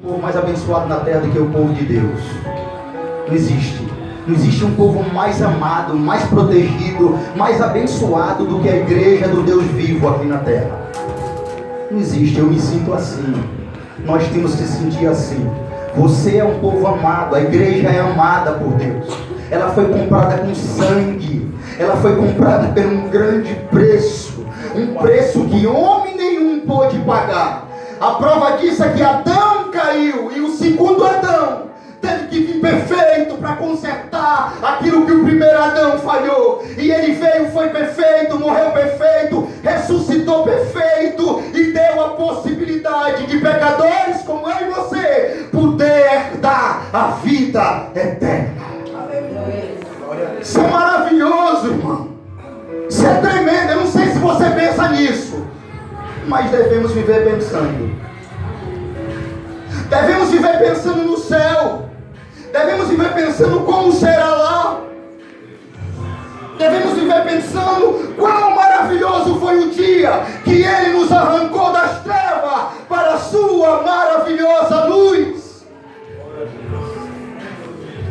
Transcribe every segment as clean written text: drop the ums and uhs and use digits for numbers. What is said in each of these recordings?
povo mais abençoado na terra do que o povo de Deus. Não existe. Não existe um povo mais amado, mais protegido, mais abençoado do que a igreja do Deus vivo aqui na terra. Não existe. Eu me sinto assim. Nós temos que se sentir assim. Você é um povo amado. A igreja é amada por Deus. Ela foi comprada com sangue. Ela foi comprada por um grande preço. Um preço que homem nenhum pôde pagar. A prova disso é que Adão caiu. E o segundo Adão teve que vir perfeito para consertar aquilo que o primeiro Adão falhou. E ele veio, foi perfeito, morreu perfeito, ressuscitou perfeito e deu a possibilidade de pecadores como eu e você poder dar a vida eterna. Isso é maravilhoso, irmão. Isso é tremendo. Eu não sei se você pensa nisso, mas devemos viver pensando. Devemos viver pensando no céu. Devemos viver pensando como será lá. Devemos viver pensando quão maravilhoso foi o dia que Ele nos arrancou das trevas para a sua maravilhosa luz.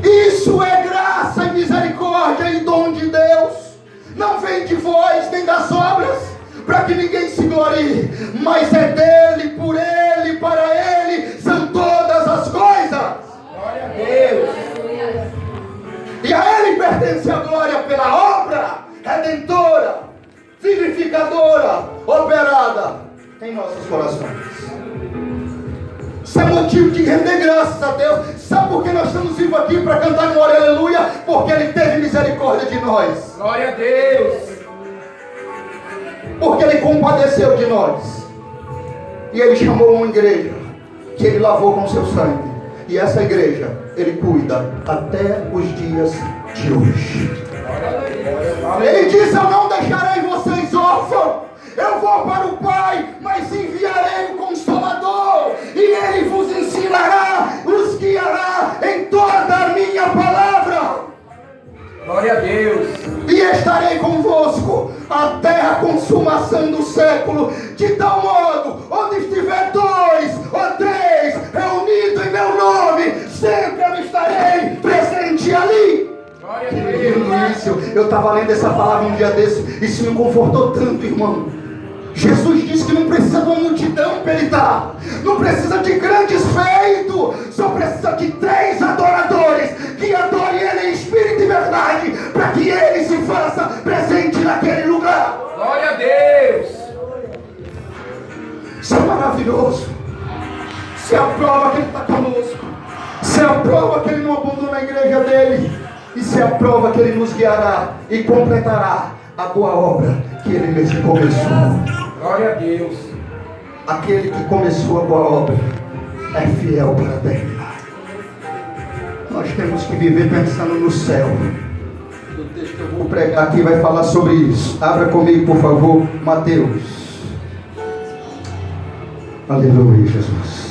Isso é graça e misericórdia e dom de Deus. Não vem de vós nem das obras, para que ninguém se glorie, mas é dele, por ele, para ele são todas as coisas. Glória a Deus. E a ele pertence a glória pela obra redentora, vivificadora, operada em nossos corações. Isso é motivo de render graças a Deus. Sabe por que nós estamos vivos aqui para cantar glória, aleluia? Porque Ele teve misericórdia de nós. Glória a Deus. Porque Ele compadeceu de nós. E Ele chamou uma igreja que Ele lavou com seu sangue. E essa igreja Ele cuida até os dias de hoje. Ele diz: eu não deixarei vocês órfãos. Eu vou para o Pai, mas enviarei o Consolador, e Ele vos ensinará, os guiará em toda a minha palavra. Glória a Deus. E estarei convosco até a consumação do século, de tal modo, onde estiver 2 ou 3 reunidos em meu nome, sempre eu estarei presente ali. Glória a Deus. Eu estava lendo essa palavra um dia desse, isso me confortou tanto, irmão. Jesus disse que não precisa de uma multidão para Ele dar, não precisa de grandes feitos, só precisa de 3 adoradores que adorem Ele em espírito e verdade, para que Ele se faça presente naquele lugar. Glória a Deus. Isso é maravilhoso. Isso é a prova que Ele está conosco, isso é a prova que Ele não abandona a igreja dele, isso é a prova que Ele nos guiará e completará a boa obra que Ele mesmo começou. Glória a Deus. Aquele que começou a boa obra é fiel para terminar. Nós temos que viver pensando no céu. O texto que eu vou pregar aqui vai falar sobre isso. Abra comigo, por favor, Mateus. Aleluia, Jesus.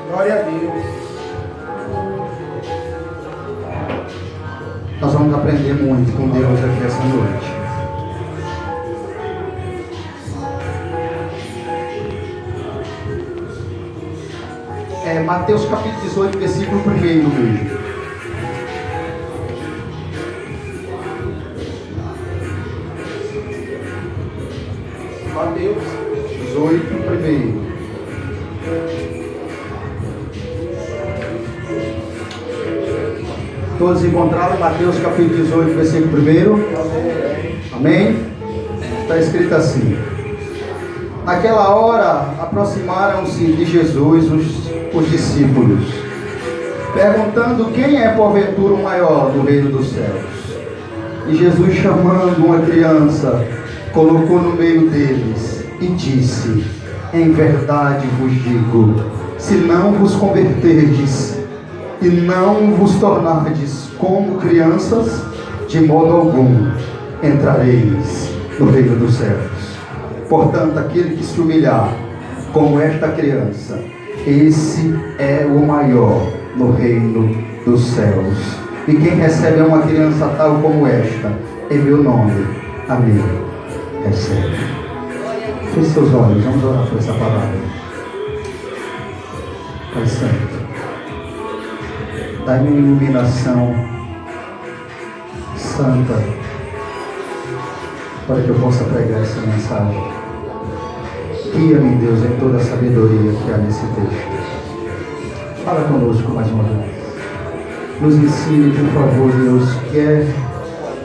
Glória a Deus. Nós vamos aprender muito com Deus aqui essa noite. Mateus capítulo 18, versículo 1 mesmo. Mateus 18, 1. Todos encontraram Mateus capítulo 18, versículo 1? Amém? Está escrito assim: naquela hora aproximaram-se de Jesus os discípulos, perguntando: quem é porventura o maior do reino dos céus? E Jesus, chamando uma criança, colocou no meio deles e disse: em verdade vos digo, se não vos converterdes e não vos tornardes como crianças, de modo algum entrareis no reino dos céus. Portanto, aquele que se humilhar como esta criança, esse é o maior no reino dos céus. E quem recebe uma criança tal como esta, em meu nome, a mim recebe. Feche seus olhos, vamos orar por essa palavra. Pai Santo, dai-me iluminação santa, para que eu possa pregar essa mensagem. Guia-me, Deus, em toda a sabedoria que há nesse texto. Fala conosco mais uma vez. Nos ensine, por favor, Deus,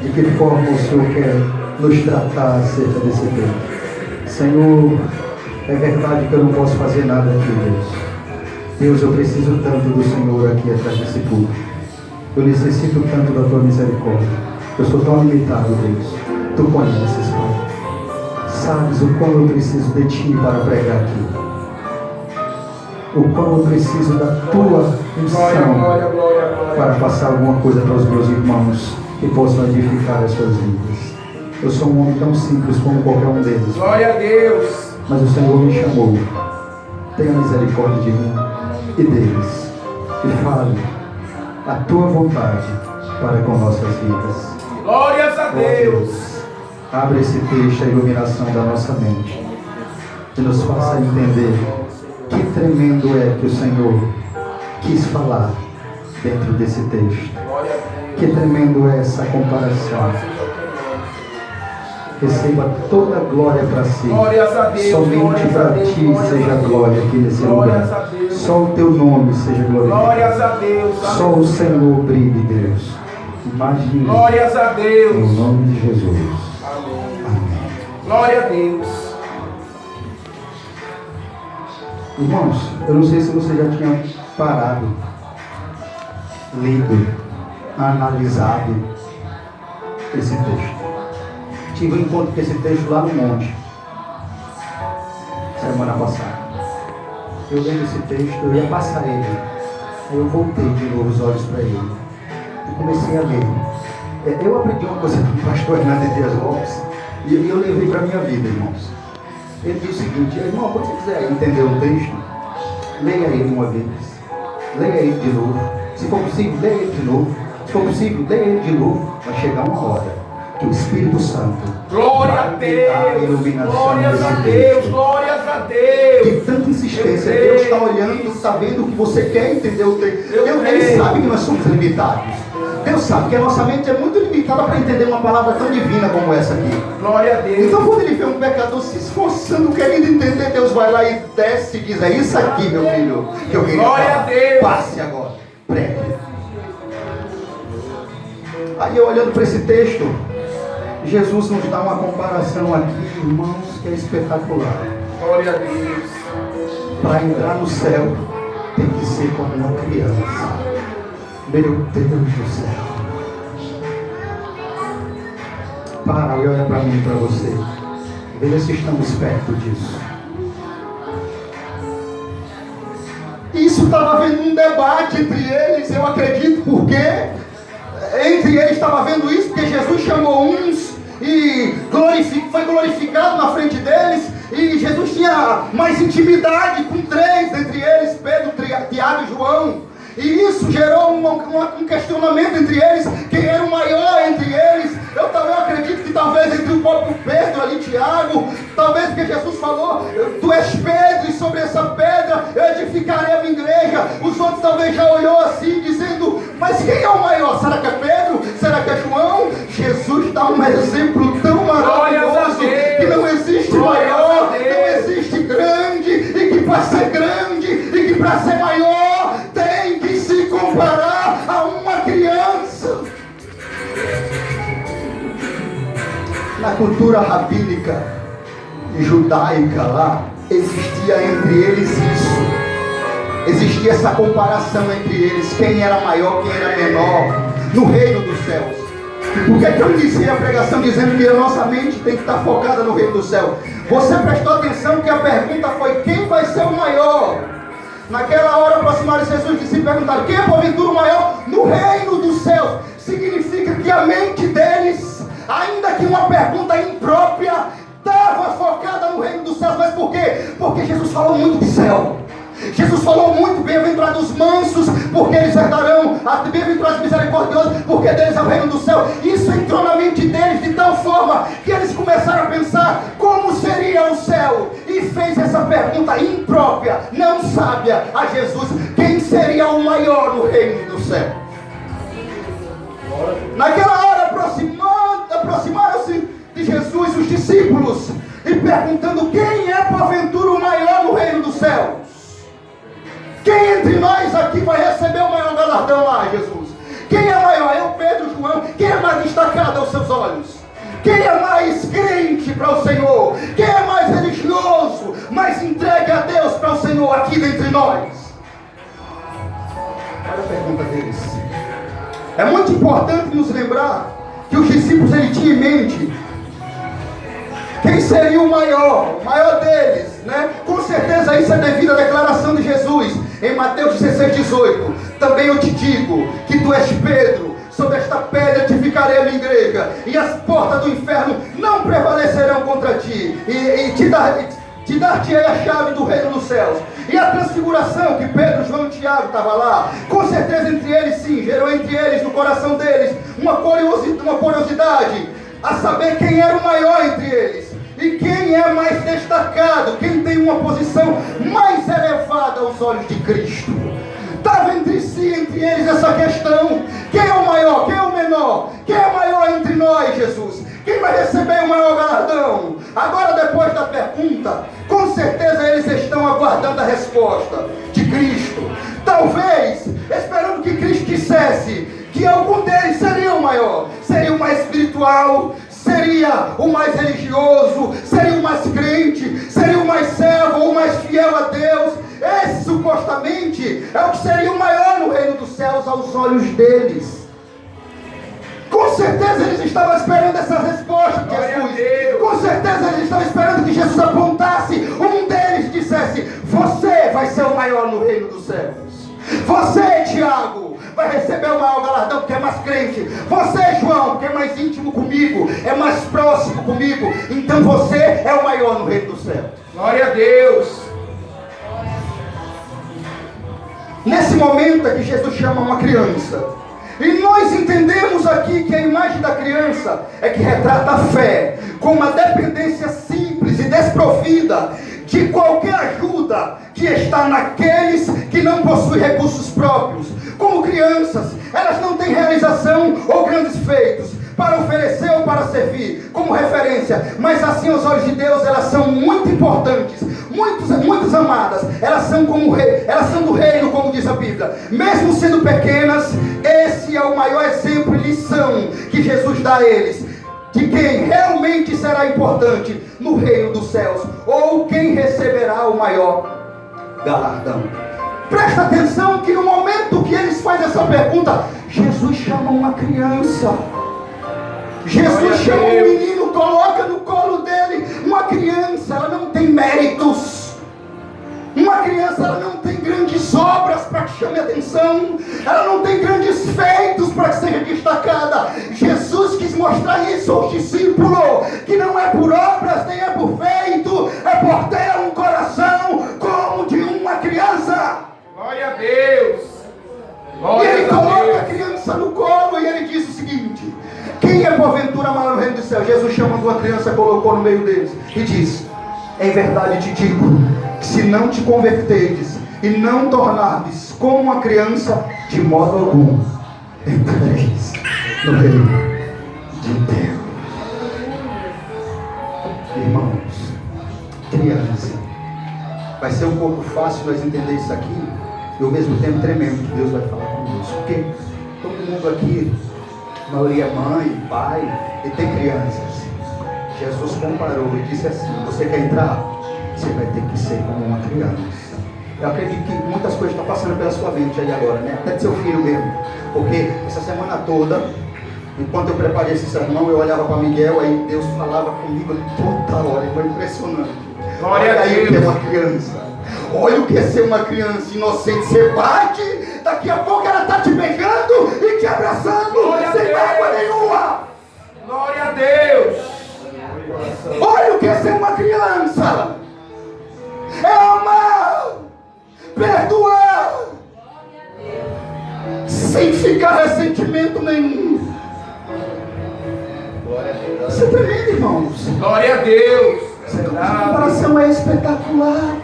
de que forma o Senhor quer nos tratar acerca desse texto. Senhor, é verdade que eu não posso fazer nada aqui, Deus. Deus, eu preciso tanto do Senhor aqui atrás desse público. Eu necessito tanto da Tua misericórdia. Eu sou tão limitado, Deus. Tu conheces, Pai. Sabes o quão eu preciso de Ti para pregar aqui. O quão eu preciso da Tua unção para passar alguma coisa para os meus irmãos que possam edificar as suas vidas. Eu sou um homem tão simples como qualquer um deles. Glória a Deus. Mas o Senhor me chamou. Tenha misericórdia de mim e deles. E fale a Tua vontade para com nossas vidas. Glórias a Deus. Abre esse texto, a iluminação da nossa mente, e nos faça entender que tremendo é que o Senhor quis falar dentro desse texto. Que tremendo é essa comparação. Receba toda a glória para si. Somente para Ti seja a glória aqui nesse lugar. Só o Teu nome seja glorificado. Glórias a Deus. Só o Senhor brilhe, Deus. Imagine. Glórias a Deus. Em nome de Jesus. Amém. Glória a Deus. Irmãos, eu não sei se você já tinha parado, lido, analisado esse texto. Tive um encontro com esse texto lá no monte, semana passada. Eu lendo esse texto, eu ia passar ele. Aí eu voltei de novo os olhos para ele. E comecei a ler. Eu aprendi uma coisa com o pastor Hernando Dias Lopes, e eu levei para a minha vida, irmãos. Ele diz o seguinte: irmão, quando você quiser entender o texto, leia ele uma vez, leia ele de novo. Se for possível, leia ele de novo. Se for possível, leia ele de novo. Vai chegar uma hora que o Espírito Santo glória a Deus, glórias a Deus, glórias a Deus. De tanta insistência, Deus está olhando, está vendo o que você quer entender o texto. Ele sabe que nós somos limitados. Deus sabe que a nossa mente é muito limitada para entender uma palavra tão divina como essa aqui. Glória a Deus. Então quando ele vê um pecador se esforçando, querendo entender, Deus vai lá e desce e diz: é isso aqui, meu filho, que eu queria glória falar. A Deus. Passe agora, pregue. Aí eu olhando para esse texto, Jesus nos dá uma comparação aqui, irmãos, que é espetacular. Glória a Deus. Para entrar no céu, tem que ser como uma criança. Meu Deus do céu. Para e olha para mim e para você. Veja se estamos perto disso. Isso estava havendo um debate entre eles, eu acredito, porque entre eles estava havendo isso, porque Jesus chamou uns e foi glorificado na frente deles, e Jesus tinha mais intimidade com três entre eles, Pedro, Tiago e João. E isso gerou um questionamento entre eles, quem era o maior entre eles. Eu também acredito que talvez entre o próprio Pedro ali, Tiago, talvez porque Jesus falou: tu és Pedro, e sobre essa pedra eu edificarei a minha igreja. Os outros talvez já olhou assim, dizendo: mas quem é o maior? Será que é Pedro? Será que é João? Jesus dá um exemplo tão maravilhoso, que não existe maior, não existe grande, e que para ser grande, e que para ser maior, tem que se comparar a uma criança. Na cultura rabínica e judaica lá, existia entre eles isso. Existia essa comparação entre eles, quem era maior, quem era menor, no reino dos céus. Por que eu iniciei a pregação dizendo que a nossa mente tem que estar focada no reino do céu? Você prestou atenção que a pergunta foi: quem vai ser o maior? Naquela hora aproximaram Jesus e se perguntaram: quem é porventura o maior no reino dos céus? Significa que a mente deles, ainda que uma pergunta imprópria, estava focada no reino dos céus. Mas por quê? Porque Jesus falou muito de céu. Jesus falou muito: bem-aventurados os mansos, porque eles herdarão, bem-aventurados os misericordiosos, porque deles é o reino do céu. Isso entrou na mente deles de tal forma que eles começaram a pensar como seria o céu, e fez essa pergunta imprópria, não sábia, a Jesus: quem seria o maior no reino do céu? Naquela hora aproximaram-se de Jesus os discípulos e perguntando: quem é porventura o maior no reino dos céus? Quem entre nós aqui vai receber o maior galardão lá, Jesus? Quem é maior? Eu, Pedro, João. Quem é mais destacado aos seus olhos? Quem é mais crente para o Senhor? Quem é mais religioso, mais entregue a Deus para o Senhor aqui dentre nós? Olha a pergunta deles. É muito importante nos lembrar que os discípulos tinham em mente quem seria o maior deles, né? Com certeza isso é devido à declaração de Jesus em Mateus 16:18. Também eu te digo que tu és Pedro, sobre esta pedra edificarei a minha igreja, e as portas do inferno não prevalecerão contra ti, e te dar-te-ei a chave do reino dos céus. E a transfiguração, que Pedro, João e Tiago estavam lá, com certeza entre eles sim, gerou entre eles, no coração deles, uma curiosidade, a saber quem era o maior entre eles, e quem é mais destacado, quem tem uma posição mais elevada aos olhos de Cristo. Estava entre eles essa questão: quem é o maior, quem é o menor, quem é maior entre nós, Jesus? Quem vai receber o maior galardão? Agora, depois da pergunta, com certeza eles estão aguardando a resposta de Cristo, talvez esperando que Cristo dissesse que algum deles seria o maior, seria o mais espiritual, seria o mais religioso, seria o mais crente, seria o mais servo ou o mais fiel a Deus. Esse supostamente é o que seria o maior no reino dos céus aos olhos deles. Com certeza eles estavam esperando essa resposta de Jesus. Com certeza eles estavam esperando que Jesus apontasse um deles e dissesse: você vai ser o maior no reino dos céus. Você, Tiago, vai receber o maior galardão porque é mais crente. Você, João, porque é mais íntimo comigo, é mais próximo comigo. Então você é o maior no reino dos céus. Glória a Deus. Nesse momento é que Jesus chama uma criança. E nós entendemos aqui que a imagem da criança é que retrata a fé com uma dependência simples e desprovida de qualquer ajuda que está naqueles que não possuem recursos próprios. Como crianças, elas não têm realização ou grandes feitos para oferecer ou para servir como referência, mas assim aos olhos de Deus elas são muito importantes, muito amadas. Elas são do reino, como diz a Bíblia. Mesmo sendo pequenas, esse é o maior exemplo e lição que Jesus dá a eles, de quem realmente será importante no reino dos céus, ou quem receberá o maior galardão. Presta atenção que no momento que eles fazem essa pergunta, Jesus chama uma criança. Jesus chama um menino, coloca no colo dele uma criança. Ela não tem méritos. Uma criança, ela não tem grandes obras para que chame atenção. Ela não tem grandes feitos para que seja destacada. Jesus quis mostrar isso aos discípulos, que não é por obras, nem é por feito, é por ter um coração como de uma criança. Glória a Deus. E ele coloca a criança no colo e ele diz o seguinte: quem é porventura maior no reino dos céus? Jesus chamando uma criança, colocou no meio deles e diz: em verdade te digo, que se não te converterdes e não tornardes como uma criança, de modo algum entrareis no reino de Deus. Irmãos, criança, vai ser um pouco fácil nós entender isso aqui, e ao mesmo tempo tremendo que Deus vai falar conosco, porque todo mundo aqui, a maioria é mãe, pai, e tem crianças. Jesus comparou e disse assim: você quer entrar? Você vai ter que ser como uma criança. Eu acredito que muitas coisas estão passando pela sua mente aí agora, né? Até de seu filho mesmo. Porque essa semana toda, enquanto eu preparei esse sermão, eu olhava para Miguel, aí Deus falava comigo toda hora, foi impressionante. Glória a Deus. Olha aí o que é uma criança. Olha o que é ser uma criança inocente. Você bate, daqui a pouco ela está te beijando e te abraçando, sem mágoa nenhuma. Glória a Deus. Olha o que é ser uma criança. É amar, perdoar, sem ficar ressentimento nenhum. Isso é tremendo, irmãos. Glória a Deus. A comparação é espetacular.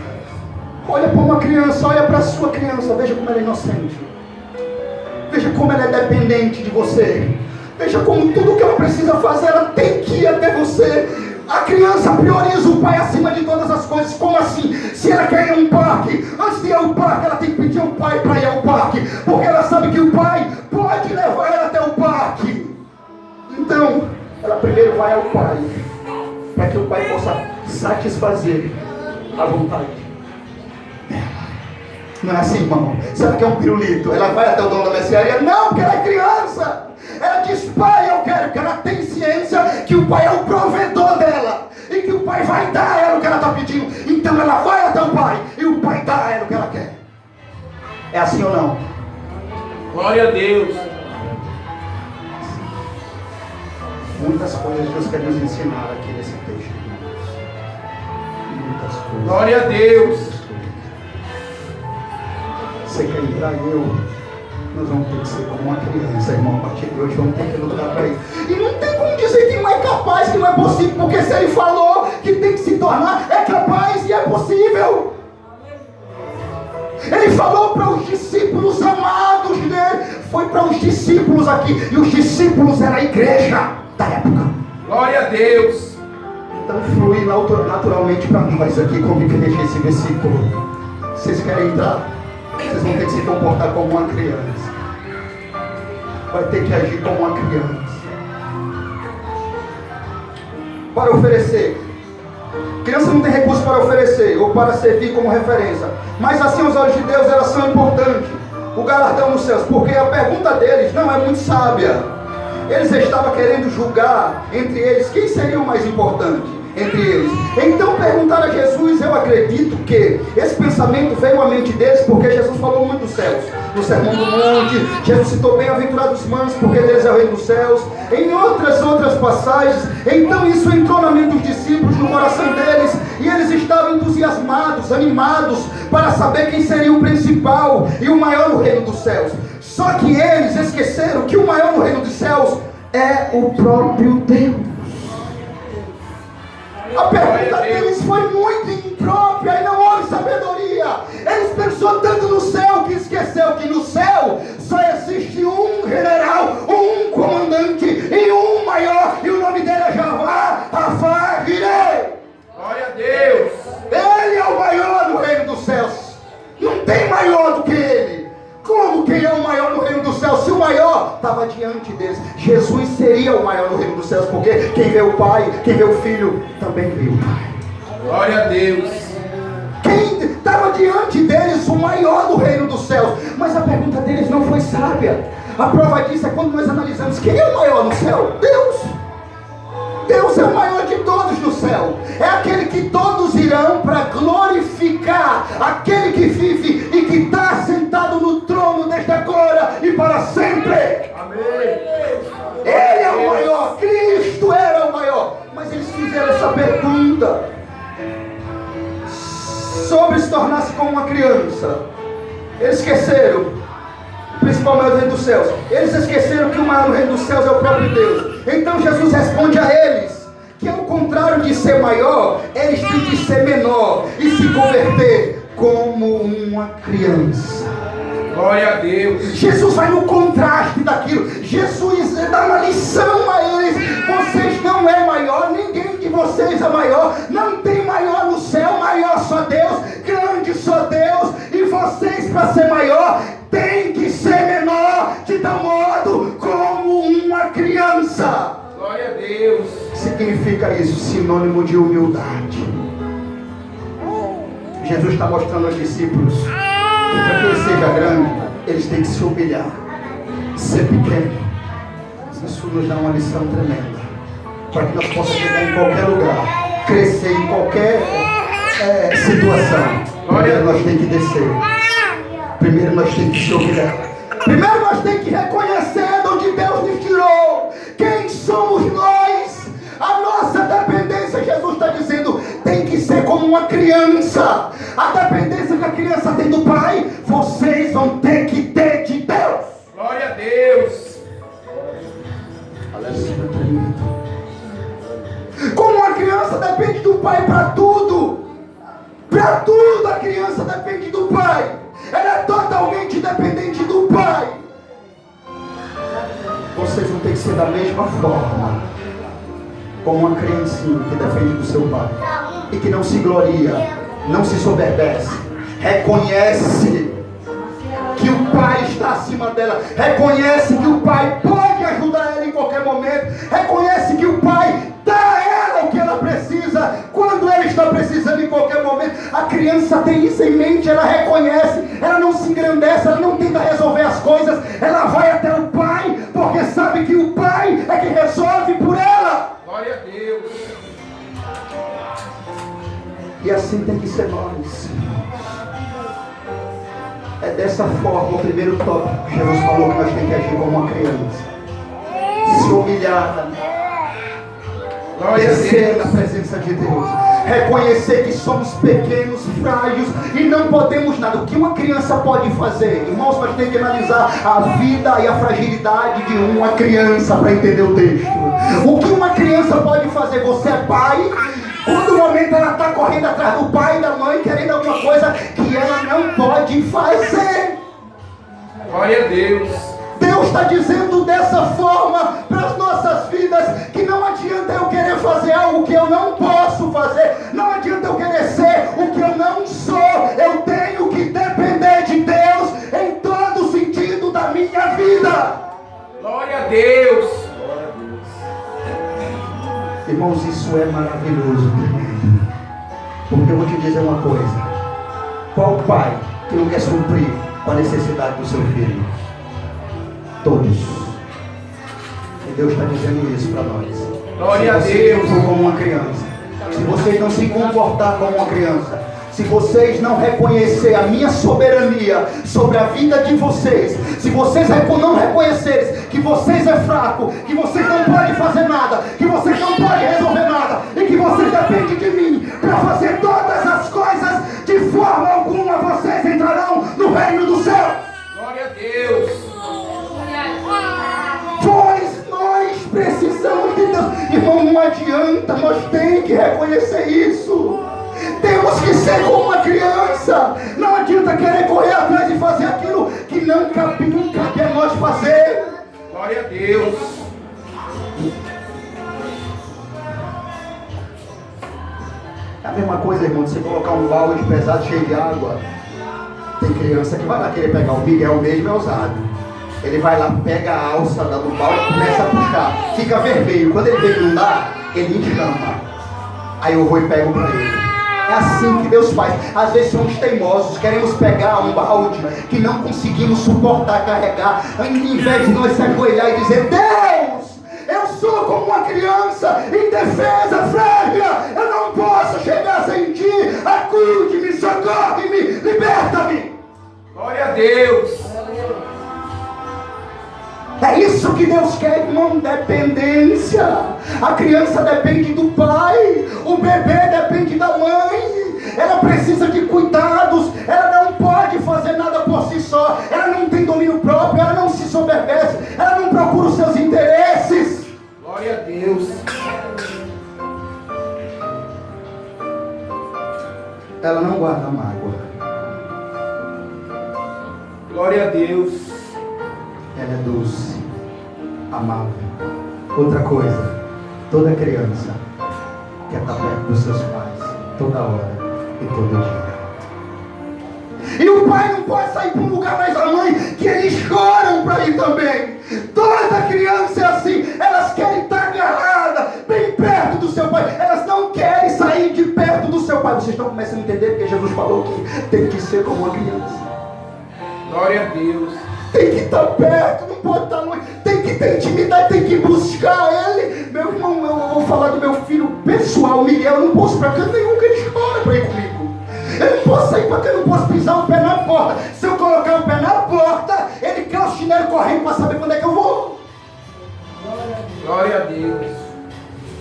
Olha para uma criança, olha para a sua criança, veja como ela é inocente. Veja como ela é dependente de você. Veja como tudo que ela precisa fazer, ela tem que ir até você. A criança prioriza o pai acima de todas as coisas. Como assim? Se ela quer ir a um parque, antes de ir ao parque, ela tem que pedir ao pai para ir ao parque, porque ela sabe que o pai pode levar ela até o parque. Então, ela primeiro vai ao pai, para que o pai possa satisfazer a vontade dela. Não é assim, irmão? Sabe que é um pirulito? Ela vai até o dono da mercearia? Não, porque ela é criança. Ela diz, pai, eu quero, porque ela tem ciência que o pai é o provedor dela e que o pai vai dar a ela o que ela está pedindo. Então ela vai até o pai e o pai dá a ela o que ela quer. É assim ou não? Glória a Deus. Muitas coisas Deus quer nos ensinar aqui nesse texto, irmãos. Muitas coisas. Glória a Deus. Você quer entrar nós vamos ter que ser como uma criança, irmão. A partir de hoje vamos ter que lutar para isso. E não tem como dizer que não é capaz, que não é possível, porque se ele falou que tem que se tornar, é capaz e é possível. Ele falou para os discípulos amados dele, foi para os discípulos aqui, e os discípulos eram a igreja da época. Glória a Deus. Então flui naturalmente para nós aqui como igreja esse versículo. Vocês querem entrar? Vocês vão ter que se comportar como uma criança. Vai ter que agir como uma criança. Para oferecer. Criança não tem recurso para oferecer ou para servir como referência. Mas assim aos olhos de Deus elas são importantes. O galardão nos céus. Porque a pergunta deles não é muito sábia. Eles estavam querendo julgar entre eles quem seria o mais importante entre eles. Então perguntaram a Jesus, eu acredito que esse pensamento veio à mente deles porque Jesus falou muito dos céus. No Sermão do Monte, Jesus citou bem-aventurados os mansos, porque deles é o reino dos céus. Em outras passagens, então isso entrou na mente dos discípulos, no coração deles, e eles estavam entusiasmados, animados, para saber quem seria o principal e o maior no reino dos céus. Só que eles esqueceram que o maior no reino dos céus é o próprio Deus. A pergunta deles foi muito imprópria e não houve sabedoria. Eles pensaram tanto no céu que esqueceu que no céu só existe um general, um comandante e um maior, e o nome dele é Jeová Rapha-Jireh. Glória a Deus. Ele é o maior no reino dos céus. Não tem maior do que ele. Como quem é o maior no reino dos céus? Se o maior estava diante deles, Jesus seria o maior no reino dos céus, porque quem vê o Pai, quem vê o Filho, também vê o Pai. Glória a Deus. Quem estava diante deles, o maior do reino dos céus. Mas a pergunta deles não foi sábia. A prova disso é quando nós analisamos quem é o maior no céu? Deus. Deus é o maior de todos no céu. É aquele que todos irão para glorificar. Aquele que vive e que está sentado no trono desde agora e para sempre. Amém. Ele é o maior. Cristo era o maior. Mas eles fizeram essa pergunta sobre se tornar-se como uma criança. Eles esqueceram o principal maior do reino dos céus. Eles esqueceram que o maior do reino dos céus é o próprio Deus. Então Jesus responde a eles que ao contrário de ser maior, eles têm que ser menor e se converter como uma criança. Glória a Deus. Jesus vai no contraste daquilo. Jesus dá uma lição a eles. Vocês não é maior, ninguém de vocês é maior. Não tem maior no céu, maior só Deus, grande só Deus. E vocês, para ser maior, tem que ser menor, de tal modo como uma criança. Glória a Deus. Significa isso, sinônimo de humildade. Jesus está mostrando aos discípulos que para que ele seja grande, eles têm que se humilhar, ser pequeno. Isso nos dá uma lição tremenda, para que nós possamos chegar em qualquer lugar, crescer em qualquer situação. Primeiro nós temos que descer. Primeiro nós temos que se humilhar. Primeiro nós temos que reconhecer de onde Deus nos tirou. Quem somos nós? como uma criança. A dependência que a criança tem do pai, vocês vão ter que ter de Deus. Glória a Deus. Como uma criança depende do pai para tudo. Para tudo a criança depende do pai. Ela é totalmente dependente do pai. Vocês vão ter que ser da mesma forma, como uma criancinha que depende do seu pai e que não se gloria, não se soberbece, reconhece que o pai está acima dela, reconhece que o pai pode ajudar ela em qualquer momento, reconhece que o pai dá a ela o que ela precisa, quando ela está precisando em qualquer momento. A criança tem isso em mente, ela reconhece, ela não se engrandece, ela não tenta resolver as coisas, ela vai até o pai, porque sabe que o pai é que resolve por ela. Glória a Deus. E assim tem que ser nós. É dessa forma, o primeiro tópico que Jesus falou, que nós temos que agir como uma criança. Se humilhar, descer na presença de Deus, reconhecer que somos pequenos, frágeis e não podemos nada. O que uma criança pode fazer? Irmãos, nós temos que analisar a vida e a fragilidade de uma criança para entender o texto. O que uma criança pode fazer? Você é pai, quando o momento ela está correndo atrás do pai e da mãe, querendo alguma coisa que ela não pode fazer. Glória a Deus. Deus está dizendo dessa forma para as nossas vidas, que não adianta eu querer fazer algo que eu não posso fazer, não adianta eu querer ser o que eu não sou, eu tenho que depender de Deus em todo o sentido da minha vida. Glória a Deus. Irmãos, isso é maravilhoso, porque eu vou te dizer uma coisa: qual pai que não quer suprir com a necessidade do seu filho? Todos. E Deus está dizendo isso para nós. Glória a Deus. Se vocês não for como uma criança, se vocês não se comportar como uma criança, se vocês não reconhecer a minha soberania sobre a vida de vocês, se vocês não reconhecerem que vocês é fraco, que vocês não podem fazer nada, que vocês não podem resolver nada, e que vocês dependem de mim para fazer todas as coisas, de forma alguma vocês entrarão no reino do céu. Glória a Deus. Pois nós precisamos de Deus. Irmão, não adianta, nós temos que reconhecer isso. Temos que ser como uma criança. Não adianta querer correr atrás e fazer aquilo que não cabe a nós fazer. Glória a Deus. É a mesma coisa, irmão, de você colocar um balde pesado cheio de água. Tem criança que vai lá querer pegar o Miguel mesmo, é ousado. Ele vai lá, pega a alça do balde e começa a puxar. Fica vermelho. Quando ele vê que não dá, ele encama. Aí eu vou e pego para ele. É assim que Deus faz. Às vezes somos teimosos, queremos pegar um balde que não conseguimos suportar carregar. Em vez de nós se ajoelhar e dizer: Deus, eu sou como uma criança indefesa, frágil. Eu não posso chegar sem ti. Acude-me, socorre-me, liberta-me. Glória a Deus. É isso que Deus quer, irmão, dependência. A criança depende do pai, o bebê depende da mãe. Ela precisa de cuidados, ela não pode fazer nada por si só. Ela não tem domínio próprio, ela não se soberbece, ela não procura os seus interesses. Glória a Deus. Ela não guarda mágoa. Glória a Deus. Ela é doce, amável. Outra coisa, toda criança quer estar perto dos seus pais, toda hora e todo dia. E o pai não pode sair para um lugar, mais a mãe, que eles choram para ir também. Toda criança é assim, elas querem estar agarradas bem perto do seu pai, elas não querem sair de perto do seu pai. Vocês estão começando a entender porque Jesus falou que tem que ser como uma criança. Glória a Deus. Tem que estar perto, não pode estar longe. Tem que ter intimidade, tem que buscar ele. Meu irmão, eu vou falar do meu filho pessoal, Miguel. Eu não posso ir para canto nenhum, que ele chora para ir comigo. Eu não posso sair para cá, não posso pisar o pé na porta. Se eu colocar o pé na porta, ele quer o chinelo correndo para saber quando é que eu vou. Glória a Deus.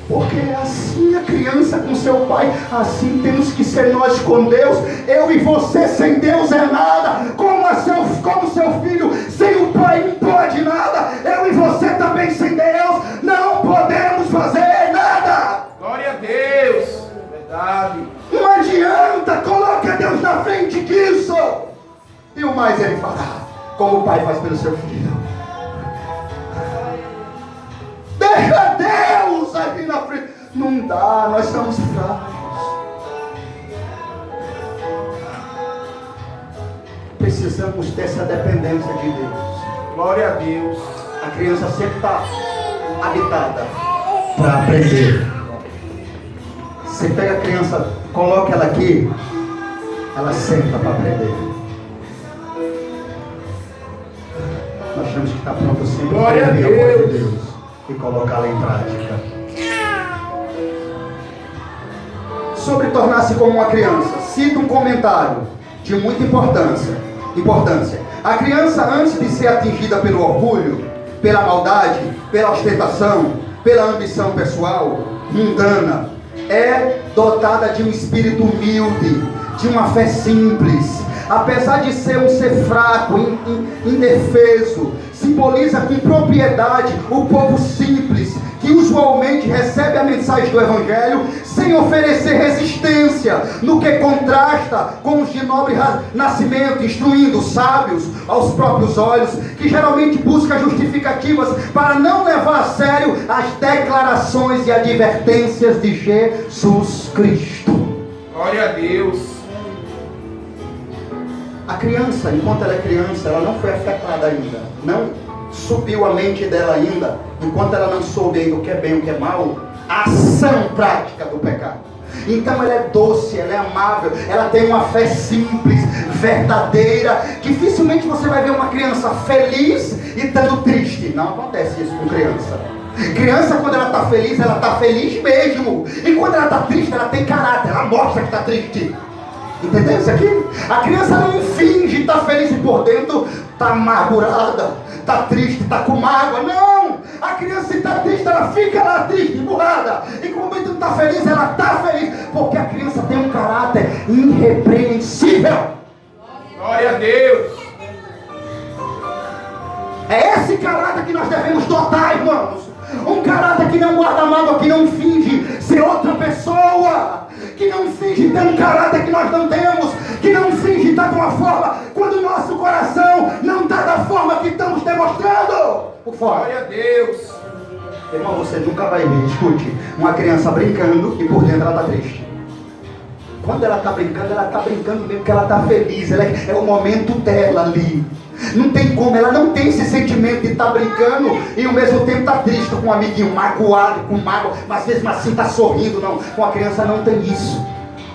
Porque é assim a criança com seu pai, assim temos que ser nós com Deus. Eu e você sem Deus é nada, como seu filho sem o pai não pode nada. Eu e você também sem Deus não podemos fazer nada. Glória a Deus. Verdade. Não adianta, coloca Deus na frente disso, e o mais Ele fará, como o pai faz pelo seu filho. Deixa Deus aqui na frente. Não dá, nós somos fracos. Precisamos dessa dependência de Deus. Glória a Deus. A criança sempre está habitada para aprender. Você pega a criança, coloca ela aqui, ela senta para aprender. Nós temos que estar prontos sempre para Glória a ouvir a voz de Deus. Deus e colocá-la em prática. Sobre tornar-se como uma criança, cita um comentário de muita importância. A criança, antes de ser atingida pelo orgulho, pela maldade, pela ostentação, pela ambição pessoal, mundana, é dotada de um espírito humilde, de uma fé simples. Apesar de ser um ser fraco, indefeso, simboliza com propriedade o povo simples, que usualmente recebe a mensagem do Evangelho sem oferecer resistência, no que contrasta com os de nobre nascimento, instruindo sábios aos próprios olhos, que geralmente buscam justificativas para não levar a sério as declarações e advertências de Jesus Cristo. Glória a Deus. A criança, enquanto ela é criança, ela não foi afetada ainda, não subiu a mente dela ainda, enquanto ela não soube ainda o que é bem e o que é mal, a ação prática do pecado. Então ela é doce, ela é amável, ela tem uma fé simples, verdadeira. Dificilmente você vai ver uma criança feliz e estando triste. Não acontece isso com criança. Criança, quando ela está feliz mesmo. E quando ela está triste, ela tem caráter, ela mostra que está triste. Entendeu isso aqui? A criança não finge estar feliz e por dentro está amargurada, está triste, está com mágoa. Não! A criança, se está triste, ela fica lá triste, emburrada. E quando não está feliz, ela está feliz. Porque a criança tem um caráter irrepreensível. Glória a Deus. É esse caráter que nós devemos dotar, irmãos. Um caráter que não guarda mágoa, que não finge ser outra pessoa, que não finge ter um caráter que nós não temos, que não finge estar de uma forma quando o nosso coração não está da forma que estamos demonstrando por fora. Glória a Deus. Irmão, você nunca vai ver, escute, uma criança brincando e por dentro ela está triste. Quando ela está brincando mesmo que ela está feliz, é o momento dela ali. Não tem como, ela não tem esse sentimento de estar brincando e ao mesmo tempo está triste com um amiguinho, magoado, com mágoa, mas mesmo assim está sorrindo. Não, com a criança não tem isso.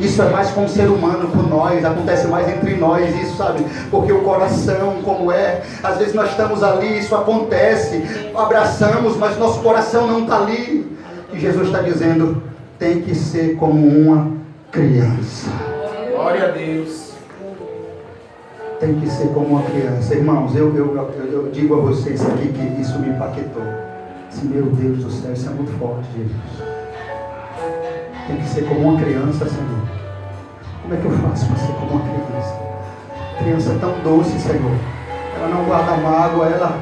Isso é mais com o ser humano, com nós, acontece mais entre nós, isso, sabe? Porque o coração, como é, às vezes nós estamos ali, isso acontece, abraçamos, mas nosso coração não está ali. E Jesus está dizendo, tem que ser como uma criança. Glória a Deus. Tem que ser como uma criança. Irmãos, eu digo a vocês aqui que isso me impactou. Assim, meu Deus do céu, isso é muito forte, Jesus. Tem que ser como uma criança, Senhor. Como é que eu faço para ser como uma criança? Criança tão doce, Senhor. Ela não guarda mágoa, ela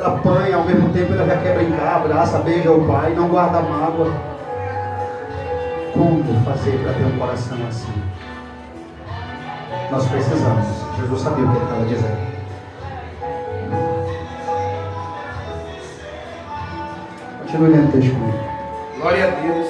apanha, ao mesmo tempo ela já quer brincar, abraça, beija o pai, não guarda mágoa. Como fazer para ter um coração assim? Nós precisamos. Jesus sabia o que ele estava dizendo. Continue lendo o texto comigo. Glória a Deus.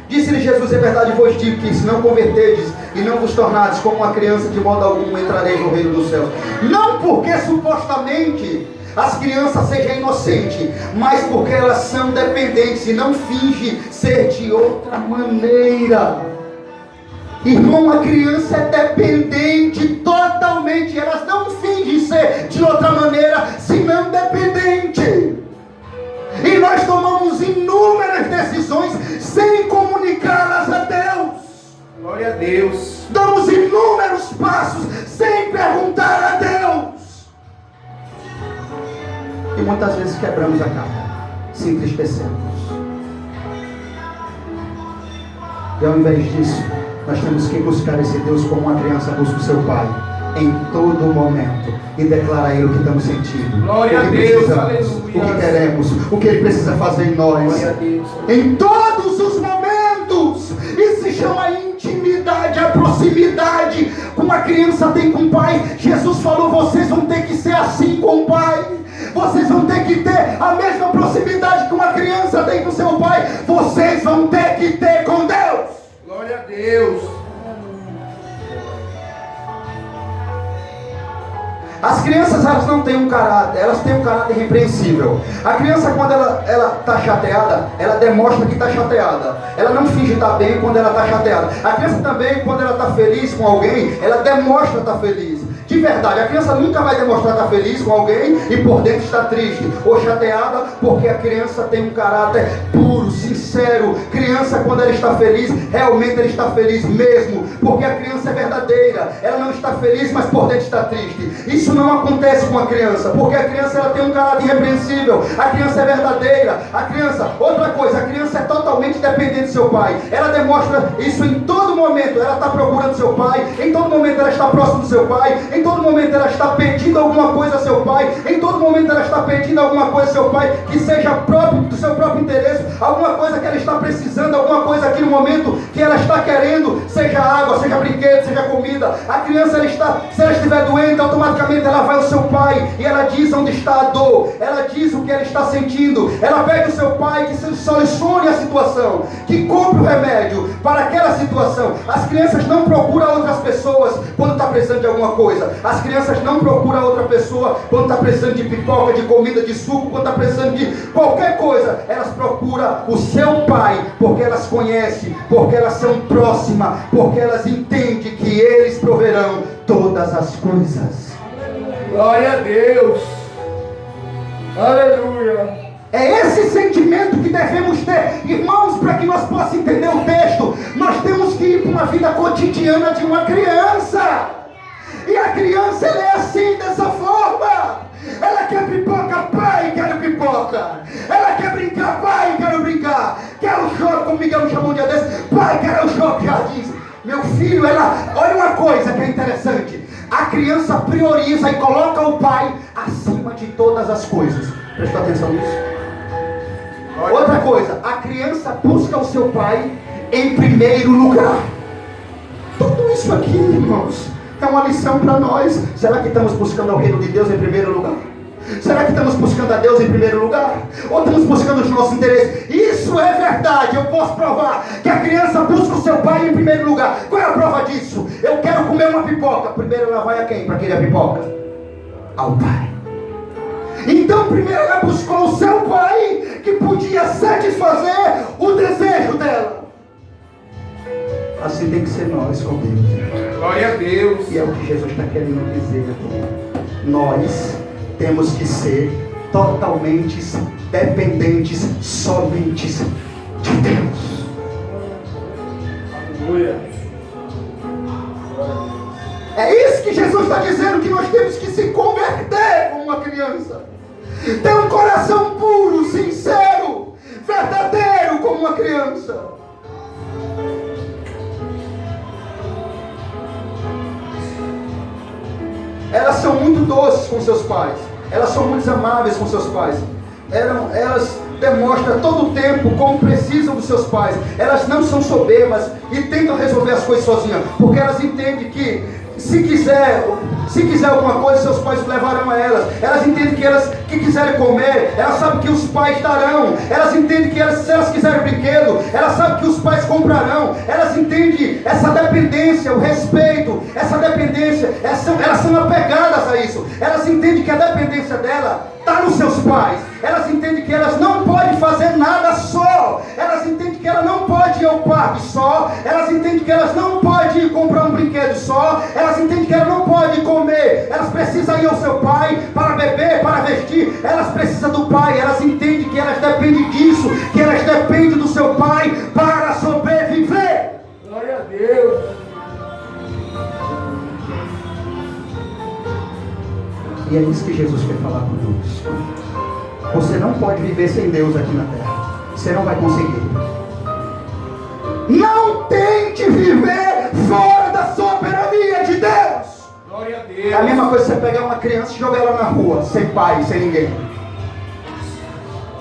Disse-lhe Jesus, em verdade vos digo que se não converterdes e não vos tornardes como uma criança, de modo algum entrareis no reino dos céus. Não porque supostamente as crianças sejam inocentes, mas porque elas são dependentes e não fingem ser de outra maneira. Irmão, a criança é dependente totalmente. Elas não fingem ser de outra maneira, senão dependente. E nós tomamos inúmeras decisões sem comunicá-las a Deus. Glória a Deus. Damos inúmeros passos sem perguntar a Deus. E muitas vezes quebramos a cara, se entristecemos. E ao invés disso, nós temos que buscar esse Deus como uma criança busca o seu pai, em todo momento, e declarar a Ele o que estamos sentindo, Glória o que a Deus, precisamos, aleluia. o que queremos, o que Ele precisa fazer em nós, Glória a Deus. em todos os momentos. Isso se chama intimidade, a proximidade que uma criança tem com o pai. Jesus falou: vocês vão ter que ser assim com o pai. Vocês vão ter que ter a mesma proximidade que uma criança tem com seu pai. Vocês vão ter que ter com Deus. Glória a Deus. As crianças, elas não têm um caráter, elas têm um caráter irrepreensível. A criança, quando ela está chateada, ela demonstra que está chateada. Ela não finge estar bem quando ela está chateada. A criança também, quando ela está feliz com alguém, ela demonstra estar feliz. De verdade, a criança nunca vai demonstrar estar feliz com alguém e por dentro está triste ou chateada, porque a criança tem um caráter puro, sincero. Criança, quando ela está feliz, realmente ela está feliz mesmo, porque a criança é verdadeira. Ela não está feliz, mas por dentro está triste. Isso não acontece com a criança, porque a criança ela tem um caráter irrepreensível. A criança é verdadeira. A criança, outra coisa, a criança é totalmente dependente do seu pai. Ela demonstra isso em todo momento. Ela está procurando seu pai, em todo momento ela está próximo do seu pai, em todo momento ela está pedindo alguma coisa a seu pai, em todo momento ela está pedindo alguma coisa a seu pai que seja próprio do seu próprio interesse, alguma coisa que ela está precisando, alguma coisa aqui no momento que ela está querendo, seja água, seja brinquedo, seja comida. A criança, se ela estiver doente, automaticamente ela vai ao seu pai e ela diz onde está a dor, ela diz o que ela está sentindo, ela pede ao seu pai que solucione a situação, que compre o remédio para aquela situação. As crianças não procuram outras pessoas quando está precisando de alguma coisa. As crianças não procuram outra pessoa quando está precisando de pipoca, de comida, de suco, quando está precisando de qualquer coisa. Elas procuram o seu pai, porque elas conhecem, porque elas são próximas, porque elas entendem que eles proverão todas as coisas. Glória a Deus. Aleluia. É esse sentimento que devemos ter, irmãos, para que nós possamos entender o texto. Nós temos que ir para uma vida cotidiana de uma criança. E a criança, ela é assim, dessa forma. Ela quer pipoca, pai, quero pipoca. Ela quer brincar, pai, quero brincar. Quer o shopping, como Miguel me chamou um dia desse, pai, quero o shopping Jardins. Meu filho, olha uma coisa que é interessante. A criança prioriza e coloca o pai acima de todas as coisas. Presta atenção nisso. Outra coisa, a criança busca o seu pai em primeiro lugar. Tudo isso aqui, irmãos, é uma lição para nós. Será que estamos buscando o reino de Deus em primeiro lugar? Será que estamos buscando a Deus em primeiro lugar? Ou estamos buscando os nossos interesses? Isso é verdade, eu posso provar que a criança busca o seu pai em primeiro lugar. Qual é a prova disso? Eu quero comer uma pipoca. Primeiro ela vai a quem para querer a pipoca? Ao pai. Então primeiro ela buscou o seu pai, que podia satisfazer o desejo dela. Assim tem que ser nós com Deus. Glória a Deus. E é o que Jesus está querendo dizer aqui. Nós temos que ser totalmente dependentes somente de Deus. Aleluia. É isso que Jesus está dizendo, que nós temos que se converter como uma criança. Ter um coração puro, sincero, verdadeiro como uma criança. Elas são muito doces com seus pais. Elas são muito amáveis com seus pais. Elas demonstram todo o tempo como precisam dos seus pais. Elas não são soberbas e tentam resolver as coisas sozinhas, porque elas entendem que se quiser alguma coisa, seus pais levarão a elas. Elas entendem que quiserem comer, elas sabem que os pais darão. Elas entendem que se elas quiserem brinquedo, elas sabem que os pais comprarão. Elas entendem essa dependência, o respeito, essa dependência. Elas são apegadas a isso. Elas entendem que a dependência dela está nos seus pais. Elas entendem que elas não podem fazer nada só. Elas entendem que ela não pode ir ao parque só. Elas entendem que elas não podem ir comprar um brinquedo só. Elas entendem que ela não pode comer. Elas precisam ir ao seu pai para beber, para vestir. Elas precisam do pai. Elas entendem que elas dependem disso, que elas dependem do seu pai para sobreviver. Glória a Deus. E é isso que Jesus quer falar conosco. Você não pode viver sem Deus aqui na terra. Você não vai conseguir. Não tente viver fora da soberania de Deus. Glória a Deus. É a mesma coisa você pegar uma criança e jogar ela na rua, sem pai, sem ninguém.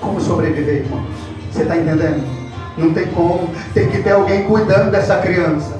Como sobreviver, irmãos? Você está entendendo? Não tem como. Tem que ter alguém cuidando dessa criança.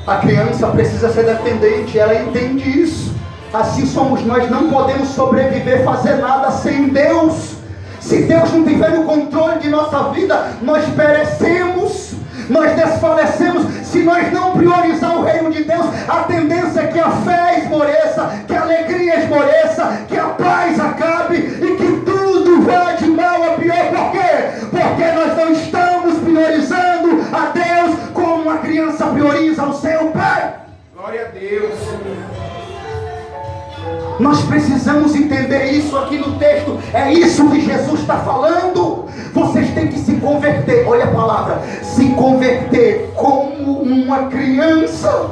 A criança precisa ser dependente, ela entende isso. Assim somos nós, não podemos sobreviver, fazer nada sem Deus. Se Deus não tiver no controle de nossa vida, nós perecemos, nós desfalecemos. Se nós não priorizar o reino de Deus, a tendência é que a fé esmoreça, que a alegria esmoreça, que a paz acabe e que tudo vá de mal a pior. Por quê? Porque nós não estamos priorizando a Deus como uma criança prioriza o seu pai. Glória a Deus. Nós precisamos entender isso aqui no texto. É isso que Jesus está falando. Vocês têm que se converter. Olha a palavra: se converter como uma criança.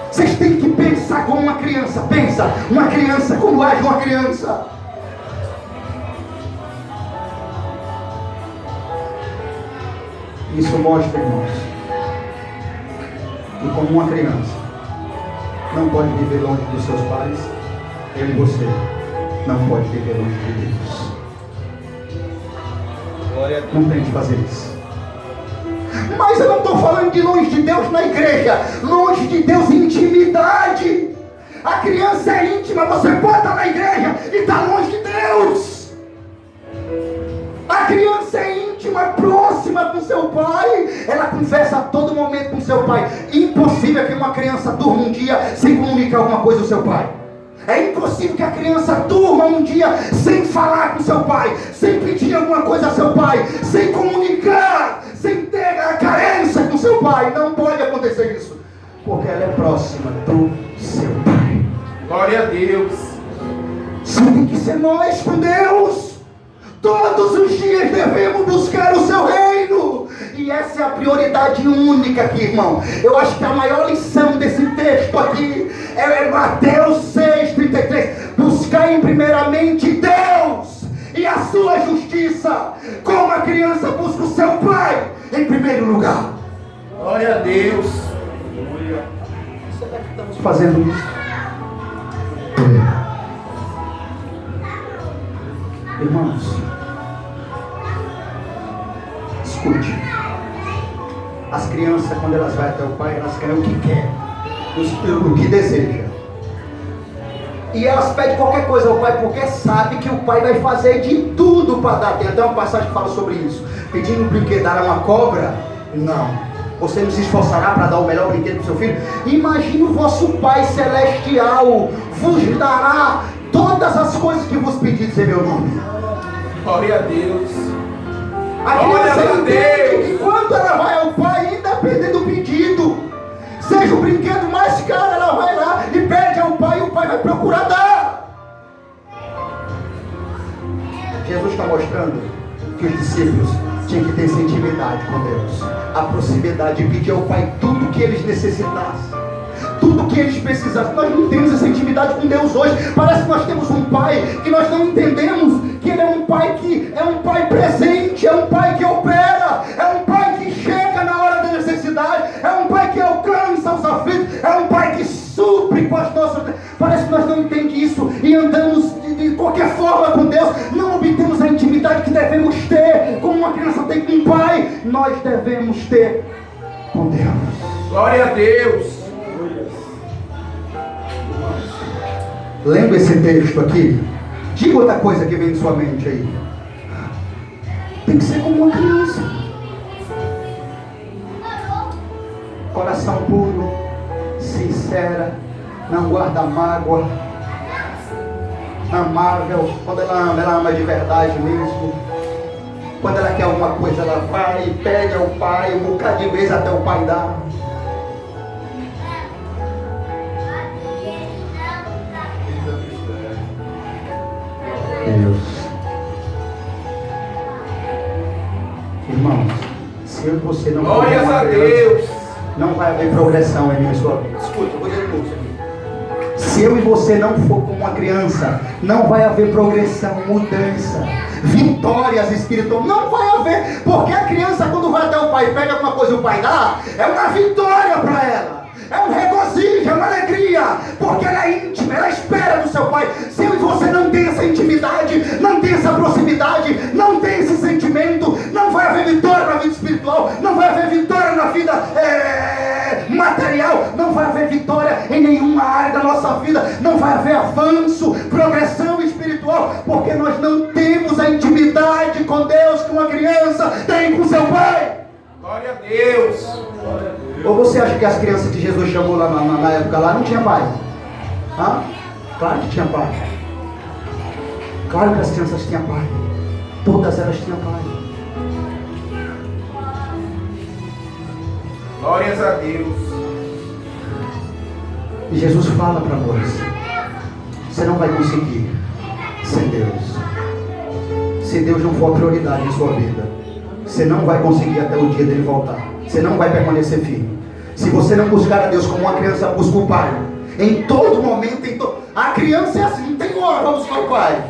Vocês têm que pensar como uma criança. Pensa, uma criança, como age uma criança. Isso mostra, irmãos, que como uma criança não pode viver longe dos seus pais, eu e você não pode viver longe de Deus. Glória a Deus. Não tente fazer isso. Mas eu não estou falando de longe de Deus na igreja. Longe de Deus em intimidade. A criança é íntima. Você pode estar na igreja e estar longe de Deus. A criança é íntima, próxima com seu pai. Ela conversa a todo momento com seu pai. Impossível que uma criança durma um dia sem comunicar alguma coisa ao seu pai. É impossível que a criança durma um dia sem falar com seu pai, sem pedir alguma coisa a seu pai, sem comunicar, sem ter a carência com seu pai. Não pode acontecer isso, porque ela é próxima do seu pai. Glória a Deus. Só tem que ser nós com Deus. Todos os dias devemos buscar o seu reino. E essa é a prioridade única aqui, irmão. Eu acho que a maior lição desse texto aqui é Mateus 6,33. Buscai primeiramente Deus e a sua justiça, como a criança busca o seu pai em primeiro lugar. Glória a Deus. Será que estamos fazendo isso? Irmãos, escute. As crianças, quando elas vão até o pai, elas querem o que quer, o que deseja. E elas pedem qualquer coisa ao pai, porque sabe que o pai vai fazer de tudo para dar. Tem até uma passagem que fala sobre isso. Pedindo um brinquedo a uma cobra? Não. Você não se esforçará para dar o melhor brinquedo para o seu filho? Imagine o vosso Pai Celestial vos dará todas as coisas que vos pedir em meu nome. Glória a Deus. A criança entende que quando ela vai ao pai, independente do pedido, seja o brinquedo mais caro, ela vai lá e pede ao pai, e o pai vai procurar dar. Jesus está mostrando que os discípulos tinham que ter essa intimidade com Deus, a proximidade de pedir ao pai tudo que eles necessitassem, tudo que eles precisassem. Nós não temos essa intimidade com Deus hoje. Parece que nós temos um pai que nós não entendemos que ele é um pai que é um pai presente, é um pai que opera, é um pai que chega na hora da necessidade, é um pai que alcança os aflitos, é um pai que supre com as nossas. Parece que nós não entendemos isso e andamos de qualquer forma com Deus, não obtemos a intimidade que devemos ter, como uma criança tem com um pai. Nós devemos ter com Deus. Glória a Deus. Lendo esse texto aqui, diga outra coisa que vem em sua mente aí. Tem que ser como uma criança. Coração puro, sincera, não guarda mágoa, amável. Quando ela ama de verdade mesmo. Quando ela quer alguma coisa, ela vai e pede ao pai, um bocado de vezes até o pai dá. Deus. Irmãos, se eu e você não glórias a Deus, não vai haver progressão em sua vida. Escuta, eu vou dizer tudo isso aqui. Se eu e você não for como uma criança, não vai haver progressão, mudança, vitórias espirituais, não vai haver, porque a criança quando vai até o pai e pega alguma coisa e o pai dá, é uma vitória para ela, é um regozijo, é uma alegria, porque ela é íntima, ela espera do seu pai. Se eu e você não tem essa intimidade, não tem essa proximidade, não tem esse sentimento, não vai haver vitória na vida espiritual, não vai haver vitória na vida material, não vai haver vitória em nenhuma área da nossa vida, não vai haver avanço, progressão espiritual, porque nós não temos a intimidade com Deus que uma criança tem com seu pai. Glória a Deus. Ou você acha que as crianças que Jesus chamou lá na época lá não tinha pai? Hã? Claro que tinha pai. Claro que as crianças tinham pai. Todas elas tinham pai. Glórias a Deus. E Jesus fala para nós: você não vai conseguir sem Deus. Se Deus não for a prioridade em sua vida, você não vai conseguir até o dia dele voltar. Você não vai permanecer firme. Se você não buscar a Deus como uma criança busca o pai, em todo momento, a criança é assim, não tem hora para buscar o pai.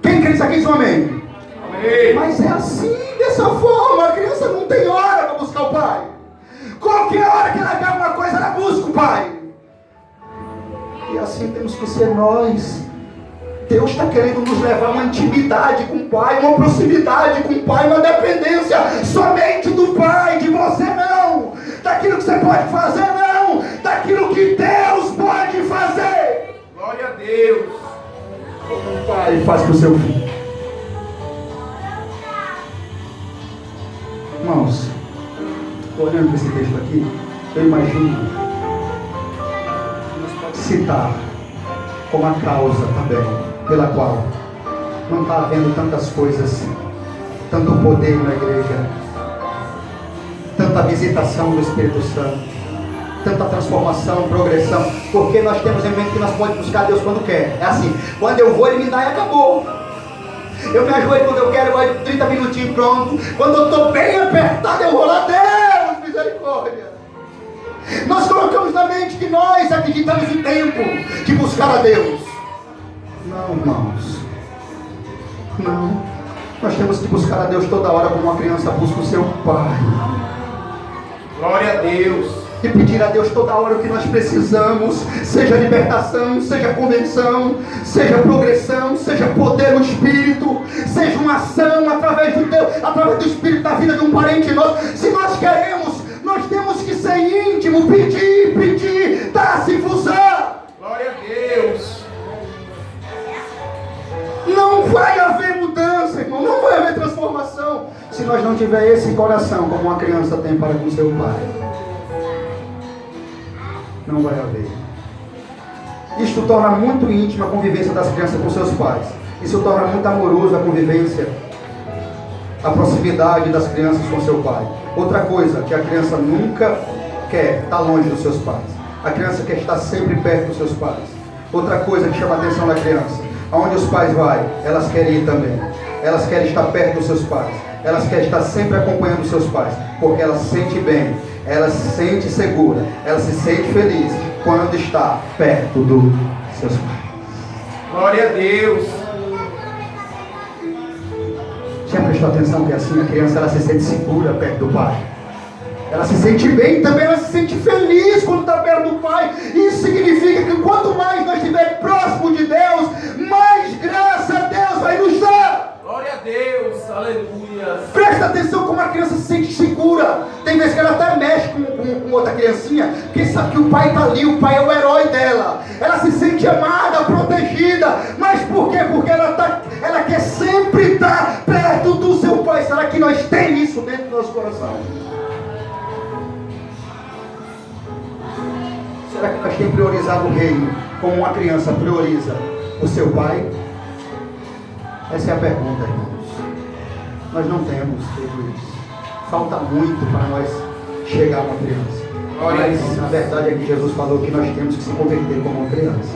Quem crê isso aqui diz um amém? Amém. Mas é assim, dessa forma, a criança não tem hora para buscar o pai. Qualquer hora que ela quer alguma coisa, ela busca o pai. E assim temos que ser nós. Deus está querendo nos levar a uma intimidade com o pai, uma proximidade com o pai, uma dependência somente do pai, de você não, daquilo que você pode fazer não, daquilo que Deus pode fazer. Glória a Deus. Como o pai faz para o seu filho. Irmãos, olhando para esse texto aqui, eu imagino citar como a causa também pela qual não está havendo tantas coisas, tanto poder na igreja, tanta visitação do Espírito Santo, tanta transformação, progressão, porque nós temos em mente que nós podemos buscar Deus quando quer. É assim, quando eu vou, Ele me dá e acabou. Eu me ajoelho quando eu quero, eu vou 30 minutinhos pronto. Quando eu estou bem apertado, eu vou lá, Deus, misericórdia. Nós colocamos na mente que nós acreditamos em tempo de buscar a Deus. Não, irmãos. Não. Nós temos que buscar a Deus toda hora como uma criança busca o seu pai. Glória a Deus. E pedir a Deus toda hora o que nós precisamos, seja libertação, seja convenção, seja progressão, seja poder no Espírito, seja uma ação através de Deus, através do Espírito da vida de um parente nosso. Se nós queremos, nós temos que ser íntimo, pedir, dar-se-vos-á. Glória a Deus. Não vai haver mudança, irmão, não vai haver transformação, se nós não tiver esse coração como uma criança tem para com seu pai. Não vai haver. Isto torna muito íntima a convivência das crianças com seus pais. Isso torna muito amoroso a convivência, a proximidade das crianças com seu pai. Outra coisa que a criança nunca quer estar longe dos seus pais. A criança quer estar sempre perto dos seus pais. Outra coisa que chama a atenção da criança: aonde os pais vão, elas querem ir também. Elas querem estar perto dos seus pais. Elas querem estar sempre acompanhando os seus pais, porque ela se sente bem, ela se sente segura, ela se sente feliz quando está perto dos seus pais. Glória a Deus. Já prestou atenção que assim a criança ela se sente segura perto do pai? Ela se sente bem, também ela se sente feliz quando está perto do pai. Isso significa que quanto mais nós estivermos próximo de Deus, mais graça Deus vai nos dar. Glória a Deus, aleluia. Presta atenção como a criança se sente segura. Tem vezes que ela até mexe com outra criancinha, porque sabe que o pai está ali, o pai é o herói dela. Ela se sente amada, protegida. Mas por quê? Porque ela quer sempre estar perto do seu pai. Será que nós temos isso dentro do nosso coração? Será que nós temos priorizado o reino como uma criança prioriza o seu pai? Essa é a pergunta, irmãos. Nós não temos feito isso. Falta muito para nós chegar a uma criança. Mas a verdade é que Jesus falou que nós temos que se converter como uma criança.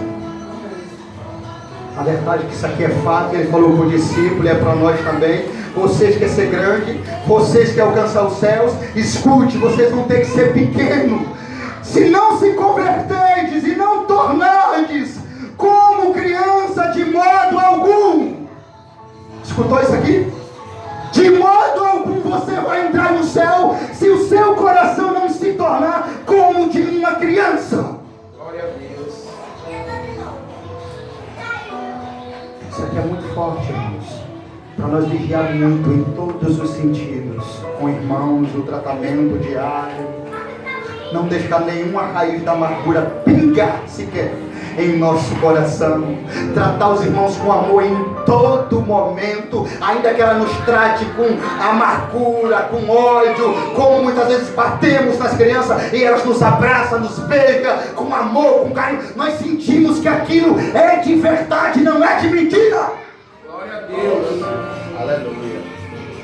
A verdade é que isso aqui é fato. Ele falou para o discípulo e é para nós também. Vocês querem ser grandes, vocês querem alcançar os céus, escute, vocês vão ter que ser pequenos. Se não se converterdes e não tornardes como criança de modo algum. Escutou isso aqui? De modo algum você vai entrar no céu se o seu coração não se tornar como de uma criança. Glória a Deus. Isso aqui é muito forte, irmãos. Para nós vigiar muito em todos os sentidos, com irmãos, o tratamento diário, não deixar nenhuma raiz da amargura pingar sequer em nosso coração, tratar os irmãos com amor em todo momento, ainda que ela nos trate com amargura, com ódio, como muitas vezes batemos nas crianças e elas nos abraçam, nos beijam com amor, com carinho, nós sentimos que aquilo é de verdade, não é de mentira. Glória a Deus. Aleluia.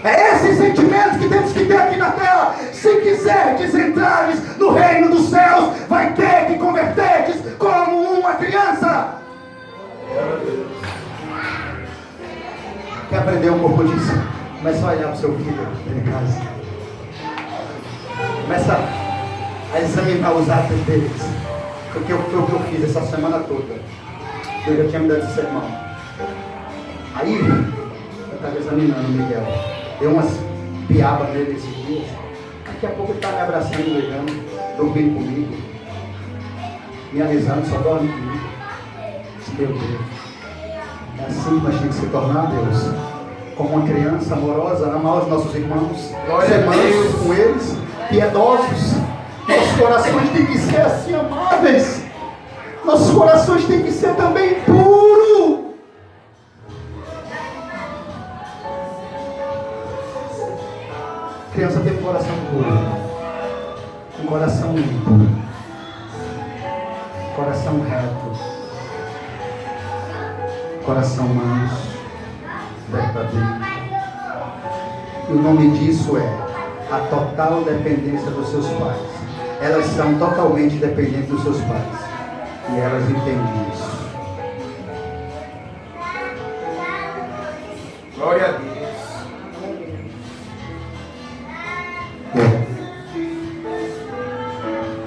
É esse sentimento que temos que ter aqui na terra. Se quiserdes entrares no reino dos céus, vai ter que converterdes como uma criança. Quer aprender um pouco disso? Começa a olhar para o seu filho em casa. Começa a examinar os atos deles. Porque foi o que eu fiz essa semana toda. Eu já tinha me dado esse sermão. Aí, eu estava examinando o Miguel. Deu umas piabas nele esses dias. Daqui a pouco ele está me abraçando, me beijando, dormindo comigo, me avisando, só dorme comigo. Meu Deus, é assim que nós temos que se tornar, Deus, como uma criança amorosa, amar os nossos irmãos, ser mansos com eles, piedosos. Nossos corações têm que ser assim amáveis, nossos corações têm que ser também puros. Criança tem um coração puro, um coração limpo, coração reto, coração manso, verdadeiro. E o nome disso é a total dependência dos seus pais. Elas são totalmente dependentes dos seus pais e elas entendem isso. Glória a Deus.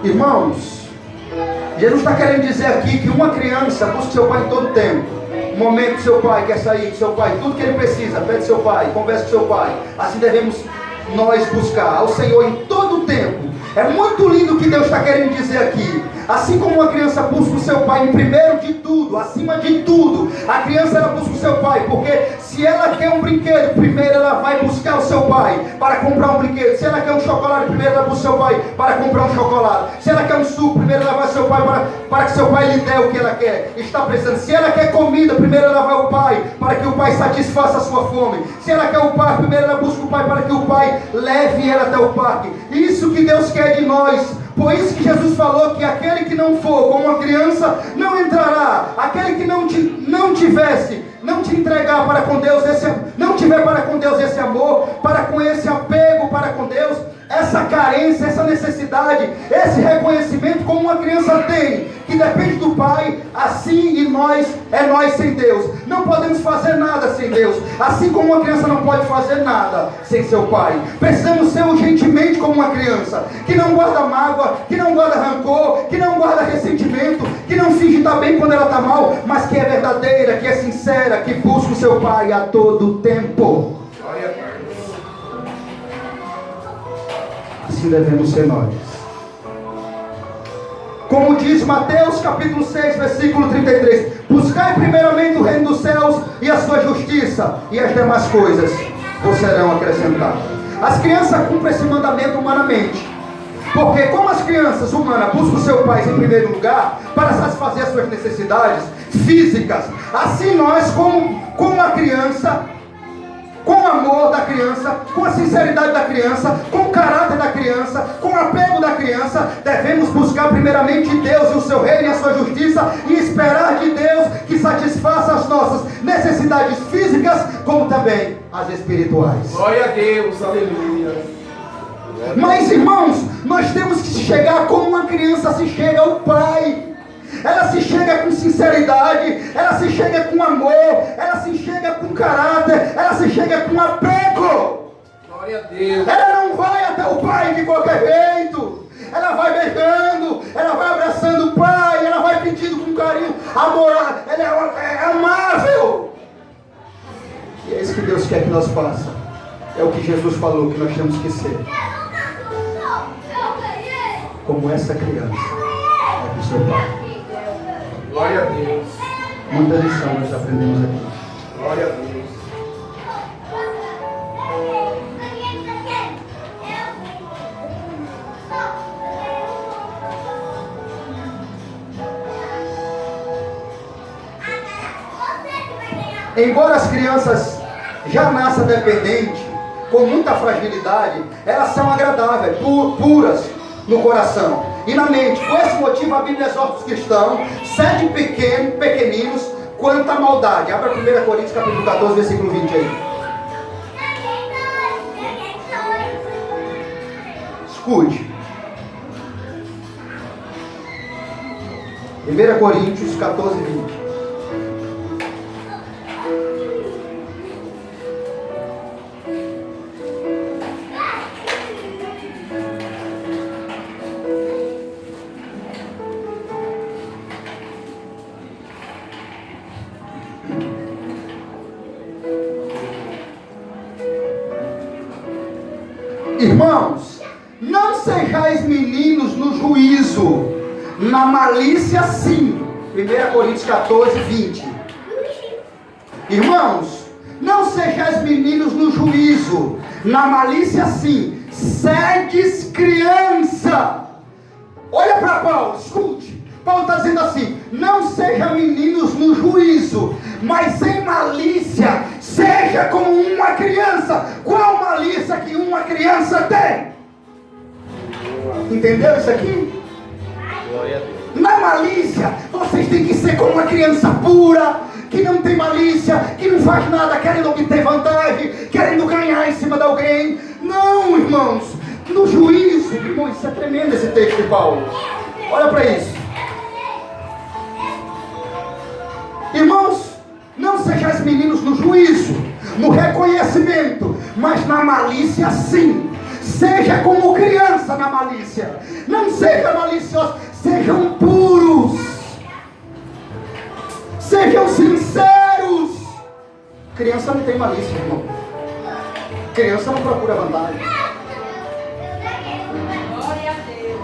Irmãos, Jesus está querendo dizer aqui que uma criança busca seu pai em todo tempo. Um momento que seu pai quer sair com seu pai, tudo que ele precisa, pede seu pai, conversa com seu pai. Assim devemos nós buscar ao Senhor em todo o tempo. É muito lindo o que Deus está querendo dizer aqui. Assim como uma criança busca o seu pai em primeiro de tudo, acima de tudo, a criança ela busca o seu pai, porque se ela quer um brinquedo, primeiro ela vai buscar o seu pai para comprar um brinquedo. Se ela quer um chocolate, primeiro ela busca o seu pai para comprar um chocolate. Se ela quer um suco, primeiro ela vai ao seu pai para que seu pai lhe dê o que ela quer, está precisando. Se ela quer comida, primeiro ela vai ao pai para que o pai satisfaça a sua fome. Se ela quer o parque, primeiro ela busca o pai para que o pai leve ela até o parque. Isso que Deus quer de nós. Por isso que Jesus falou que aquele que não for como uma criança não entrará. Aquele que não te entregar para com Deus não tiver para com Deus esse amor, para com esse apego para com Deus, essa carência, essa necessidade, esse reconhecimento como uma criança tem, que depende do pai, assim e nós sem Deus. Não podemos fazer nada sem Deus, assim como uma criança não pode fazer nada sem seu pai. Precisamos ser urgentemente como uma criança, que não guarda mágoa, que não guarda rancor, que não guarda ressentimento, que não finge estar bem quando ela está mal, mas que é verdadeira, que é sincera, que busca o seu pai a todo tempo. Glória a Deus. Assim devemos ser nós. Como diz Mateus capítulo 6, versículo 33: buscai primeiramente o reino dos céus e a sua justiça, e as demais coisas vos serão acrescentadas. As crianças cumprem esse mandamento humanamente, porque como as crianças humanas buscam seu pai em primeiro lugar para satisfazer as suas necessidades físicas, assim nós como a criança, com o amor da criança, com a sinceridade da criança, com o caráter da criança, com o apego da criança, devemos buscar primeiramente Deus e o seu reino e a sua justiça, e esperar de Deus que satisfaça as nossas necessidades físicas, como também as espirituais. Glória a Deus, aleluia. Mas irmãos, nós temos que chegar como uma criança se chega ao pai. Ela se chega com sinceridade, ela se chega com amor, ela se chega com caráter, ela se chega com apego. Glória a Deus. Ela não vai até o pai de qualquer jeito. Ela vai beijando, coração do Pai, ela vai pedindo com carinho, amor, ela é amável. E é isso que Deus quer que nós façamos. É o que Jesus falou que nós temos que ser. Como essa criança é do seu Pai. Glória a Deus. Muita lição nós aprendemos aqui. Glória a Deus. Embora as crianças já nasçam dependentes, com muita fragilidade, elas são agradáveis, puras no coração e na mente. Por esse motivo a Bíblia exorta os cristãos, sede pequeninos, quanto à maldade. Abra 1 Coríntios capítulo 14, versículo 20 aí. Escute. 1 Coríntios 14, 20. Irmãos, não sejais meninos no juízo, na malícia sim. 1 Coríntios 14, 20. Irmãos, não sejais meninos no juízo, na malícia sim. Sedes criança. Olha para Paulo, escute. Paulo está dizendo assim: não sejam meninos no juízo, mas em malícia seja como uma criança. Qual malícia que uma criança tem? Entendeu isso aqui? Glória a Deus. Na malícia, vocês têm que ser como uma criança pura, que não tem malícia, que não faz nada querendo obter vantagem, querendo ganhar em cima de alguém. Não, irmãos, no juízo, irmãos, isso é tremendo esse texto de Paulo. Olha para isso. Irmãos, não sejais meninos no juízo, no reconhecimento, mas na malícia sim. Seja como criança na malícia. Não seja malicioso, sejam puros. Sejam sinceros. Criança não tem malícia, irmão. Criança não procura vantagem. Glória a Deus.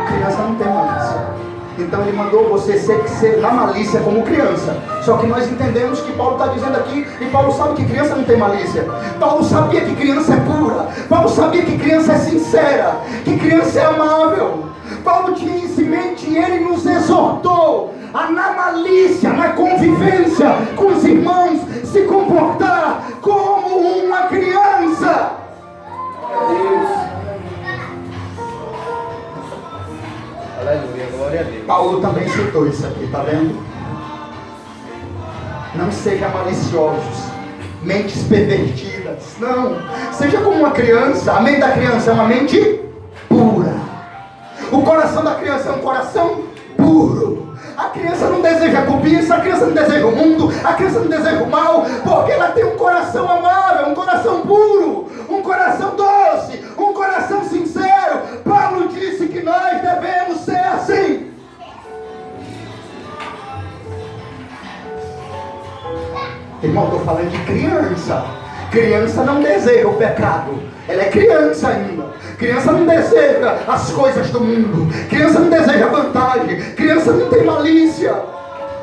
Criança não tem malícia. Então ele mandou você ser na malícia como criança. Só que nós entendemos que Paulo está dizendo aqui, e Paulo sabe que criança não tem malícia. Paulo sabia que criança é pura. Paulo sabia que criança é sincera, que criança é amável. Paulo tinha isso em mente e ele nos exortou a na malícia, na convivência com os irmãos, se comportar como uma criança. Deus. Aleluia, glória a Deus. Paulo também citou isso aqui, tá vendo? Não sejam maliciosos, mentes pervertidas. Não, seja como uma criança. A mente da criança é uma mente pura. O coração da criança é um coração puro. A criança não deseja cobiça, a criança não deseja o mundo, a criança não deseja o mal, porque ela tem um coração amável, um coração puro, um coração doce, um coração sincero. Paulo disse que nós devemos ser assim. Irmão, estou falando de criança. Criança não deseja o pecado. Ela é criança ainda. Criança não deseja as coisas do mundo. Criança não deseja vantagem. Criança não tem malícia.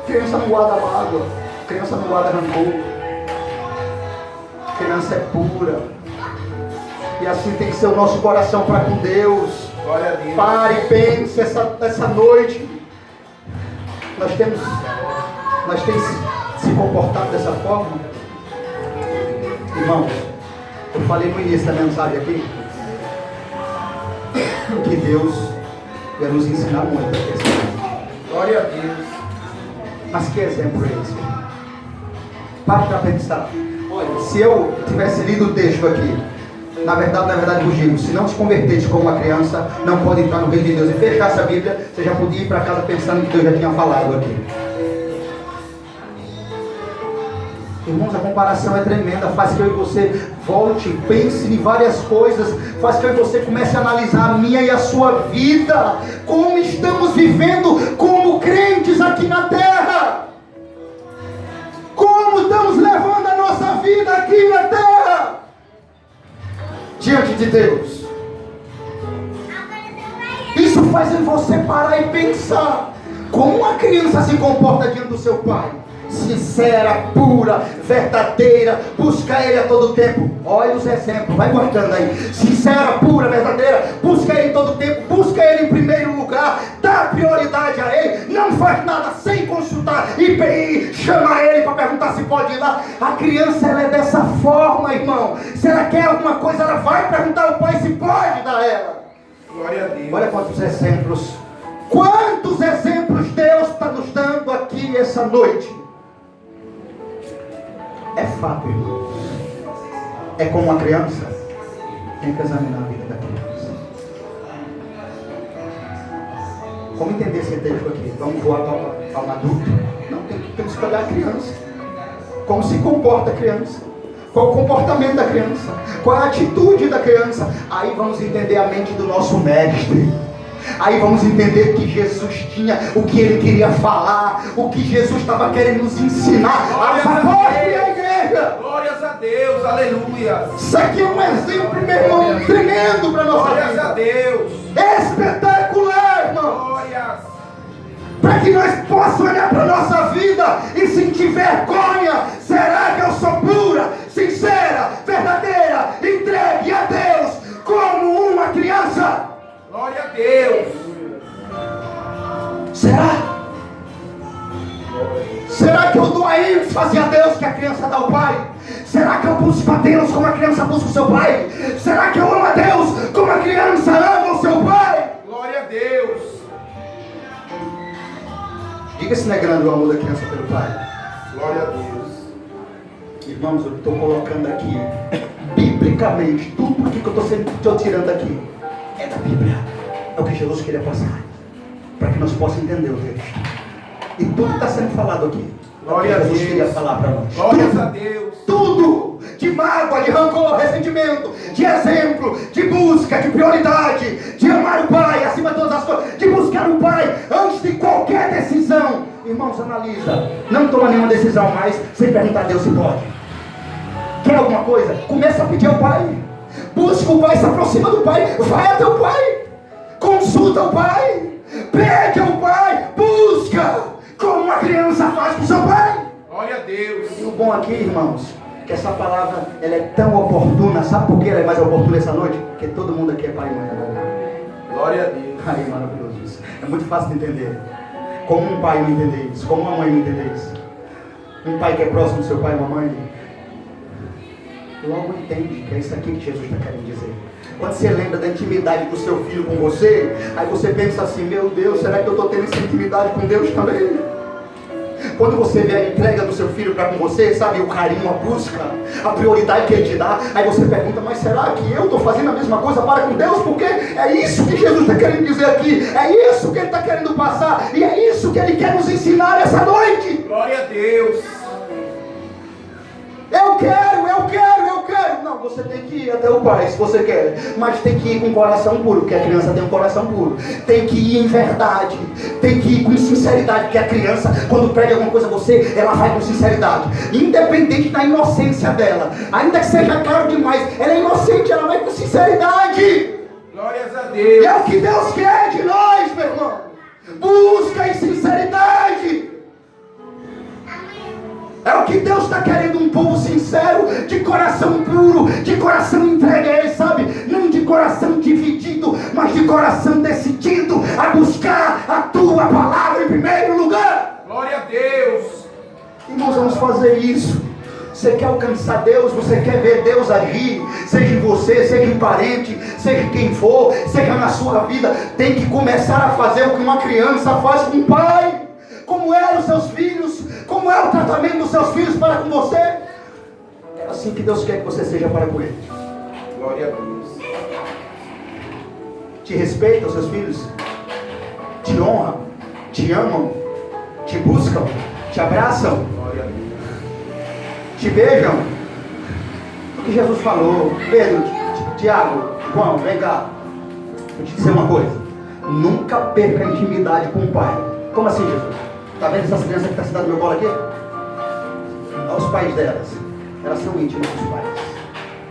Criança não guarda mágoa. Criança não guarda rancor. Criança é pura. E assim tem que ser o nosso coração para com Deus. Glória a Deus. Pare e pense essa noite. Nós temos se comportado dessa forma. Irmãos, eu falei no início da mensagem aqui que Deus ia nos ensinar muito aqui. Glória a Deus. Mas que exemplo é esse? Pare para pensar. Olha, se eu tivesse lido o texto aqui, na verdade vos digo, se não se convertesse como uma criança, não pode entrar no reino de Deus. E fechasse a Bíblia, você já podia ir para casa pensando que Deus já tinha falado aqui. Irmãos, a comparação é tremenda, faz que eu e você volte, pense em várias coisas, faz que eu e você comece a analisar a minha e a sua vida, como estamos vivendo como crentes aqui na terra, como estamos levando a nossa vida aqui na terra, diante de Deus. Isso faz você parar e pensar, como uma criança se comporta diante do seu pai. Sincera, pura, verdadeira, busca Ele a todo tempo. Olha os exemplos, vai guardando aí. Sincera, pura, verdadeira, busca Ele todo tempo, busca Ele em primeiro lugar, dá prioridade a Ele, não faz nada sem consultar e chamar Ele para perguntar se pode ir lá. A criança, ela é dessa forma, irmão. Se ela quer alguma coisa, ela vai perguntar ao pai se pode dar a ela. Glória a Deus. Olha quantos exemplos Deus está nos dando aqui essa noite. É fato, irmãos. É como uma criança. Tem que examinar a vida da criança. Como entender esse texto aqui? Vamos voar para um adulto? Não, tem que escolher a criança. Como se comporta a criança? Qual o comportamento da criança? Qual é a atitude da criança? Aí vamos entender a mente do nosso mestre. Aí vamos entender que Jesus tinha, o que Ele queria falar, o que Jesus estava querendo nos ensinar. A favor e a igreja. Glórias a Deus, aleluia. Isso aqui é um exemplo, meu irmão, tremendo para nossa vida. Glórias a Deus. Espetacular, irmão. Glórias. Para que nós possamos olhar para a nossa vida e sentir vergonha. Será que eu sou pura, sincera, verdadeira, entregue a Deus como uma criança? Glória a Deus. Será? Será que eu dou a ênfase a Deus que a criança dá ao pai? Será que eu busco a Deus como a criança busca o seu pai? Será que eu amo a Deus como a criança ama o seu pai? Glória a Deus. Diga se não é grande o amor da criança pelo pai. Glória a Deus. Irmãos, eu estou colocando aqui, biblicamente, tudo aqui que eu estou tirando aqui é da Bíblia. É o que Jesus queria passar, para que nós possamos entender o texto. E tudo que está sendo falado aqui, glória a Deus, Jesus queria falar para nós. Glórias a Deus. Tudo, de mágoa, de rancor, ressentimento, de exemplo, de busca, de prioridade, de amar o Pai acima de todas as coisas, de buscar o Pai antes de qualquer decisão. Irmãos, analisa. Não toma nenhuma decisão mais sem perguntar a Deus se pode. Quer alguma coisa? Começa a pedir ao Pai. Busca o Pai, se aproxima do Pai, vai até o Pai, consulta o Pai, pede ao Pai, busca, como uma criança faz com seu pai. Glória a Deus. E o bom aqui, irmãos, que essa palavra ela é tão oportuna. Sabe por que ela é mais oportuna essa noite? Porque todo mundo aqui é pai e mãe agora. Glória a Deus. Ai, maravilhoso isso. É muito fácil de entender. Como um pai não entender isso, como uma mãe não entender isso. Um pai que é próximo do seu pai e uma mãe logo entende que é isso aqui que Jesus está querendo dizer. Quando você lembra da intimidade do seu filho com você, aí você pensa assim, meu Deus, será que eu estou tendo essa intimidade com Deus também? Quando você vê a entrega do seu filho para com você, sabe, o carinho, a busca, a prioridade que ele te dá, aí você pergunta, mas será que eu estou fazendo a mesma coisa para com Deus? Porque é isso que Jesus está querendo dizer aqui, é isso que Ele está querendo passar, e é isso que Ele quer nos ensinar essa noite. Glória a Deus. Eu quero. Não, você tem que ir até o Pai, se você quer. Mas tem que ir com o coração puro, porque a criança tem um coração puro. Tem que ir em verdade. Tem que ir com sinceridade, porque a criança, quando pede alguma coisa a você, ela vai com sinceridade. Independente da inocência dela. Ainda que seja caro demais, ela é inocente, ela vai com sinceridade. Glórias a Deus. E é o que Deus quer de nós, meu irmão. Busca em sinceridade. É o que Deus está querendo, um povo sincero, de coração puro, de coração entregue a Ele, sabe? Não de coração dividido, mas de coração decidido a buscar a Tua palavra em primeiro lugar. Glória a Deus. Irmãos, vamos fazer isso. Você quer alcançar Deus, você quer ver Deus agir, seja em você, seja em parente, seja quem for, seja na sua vida, tem que começar a fazer o que uma criança faz com o pai. Como eram os seus filhos, como é o tratamento dos seus filhos para com você. É assim que Deus quer que você seja para com eles. Glória a Deus. Te respeita os seus filhos, te honram, te amam, te buscam, te abraçam, Glória a Deus. te vejam. O que Jesus falou, Pedro, Tiago, João, vem cá. Vou te dizer uma coisa. Nunca perca a intimidade com o Pai. Como assim, Jesus? Está vendo essas crianças que estão sentadas no meu colo aqui? Olha os pais delas. Elas são íntimas dos pais.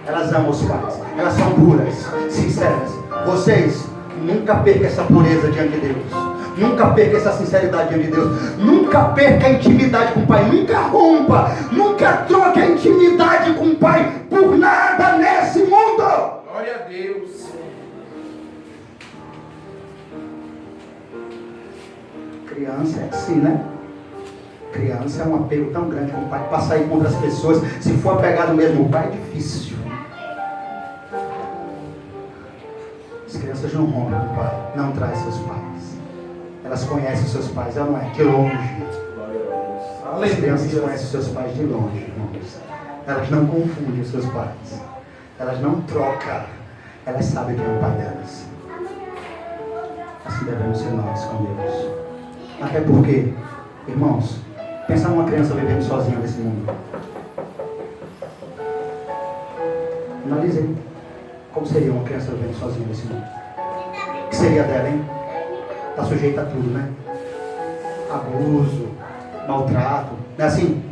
Elas amam os pais. Elas são puras, sinceras. Vocês, nunca perca essa pureza diante de Deus. Nunca perca essa sinceridade diante de Deus. Nunca perca a intimidade com o Pai. Nunca rompa. Nunca troque a intimidade com o Pai por nada nesse mundo. Glória a Deus. Criança é assim, né? Criança é um apego tão grande com o pai. Para sair contra as pessoas, se for apegado mesmo ao pai, é difícil. As crianças não rompem com o pai, não trazem seus pais. Elas conhecem os seus pais, ela não é de longe. As crianças conhecem os seus pais de longe, irmãos. Elas não confundem os seus pais. Elas não trocam. Elas sabem quem é o pai delas. Assim devemos ser nós com Deus. Até porque, irmãos, pensa numa criança vivendo sozinha nesse mundo. Analisem como seria uma criança vivendo sozinha nesse mundo. O que seria dela, hein? Está sujeita a tudo, né? Abuso, maltrato, não é assim?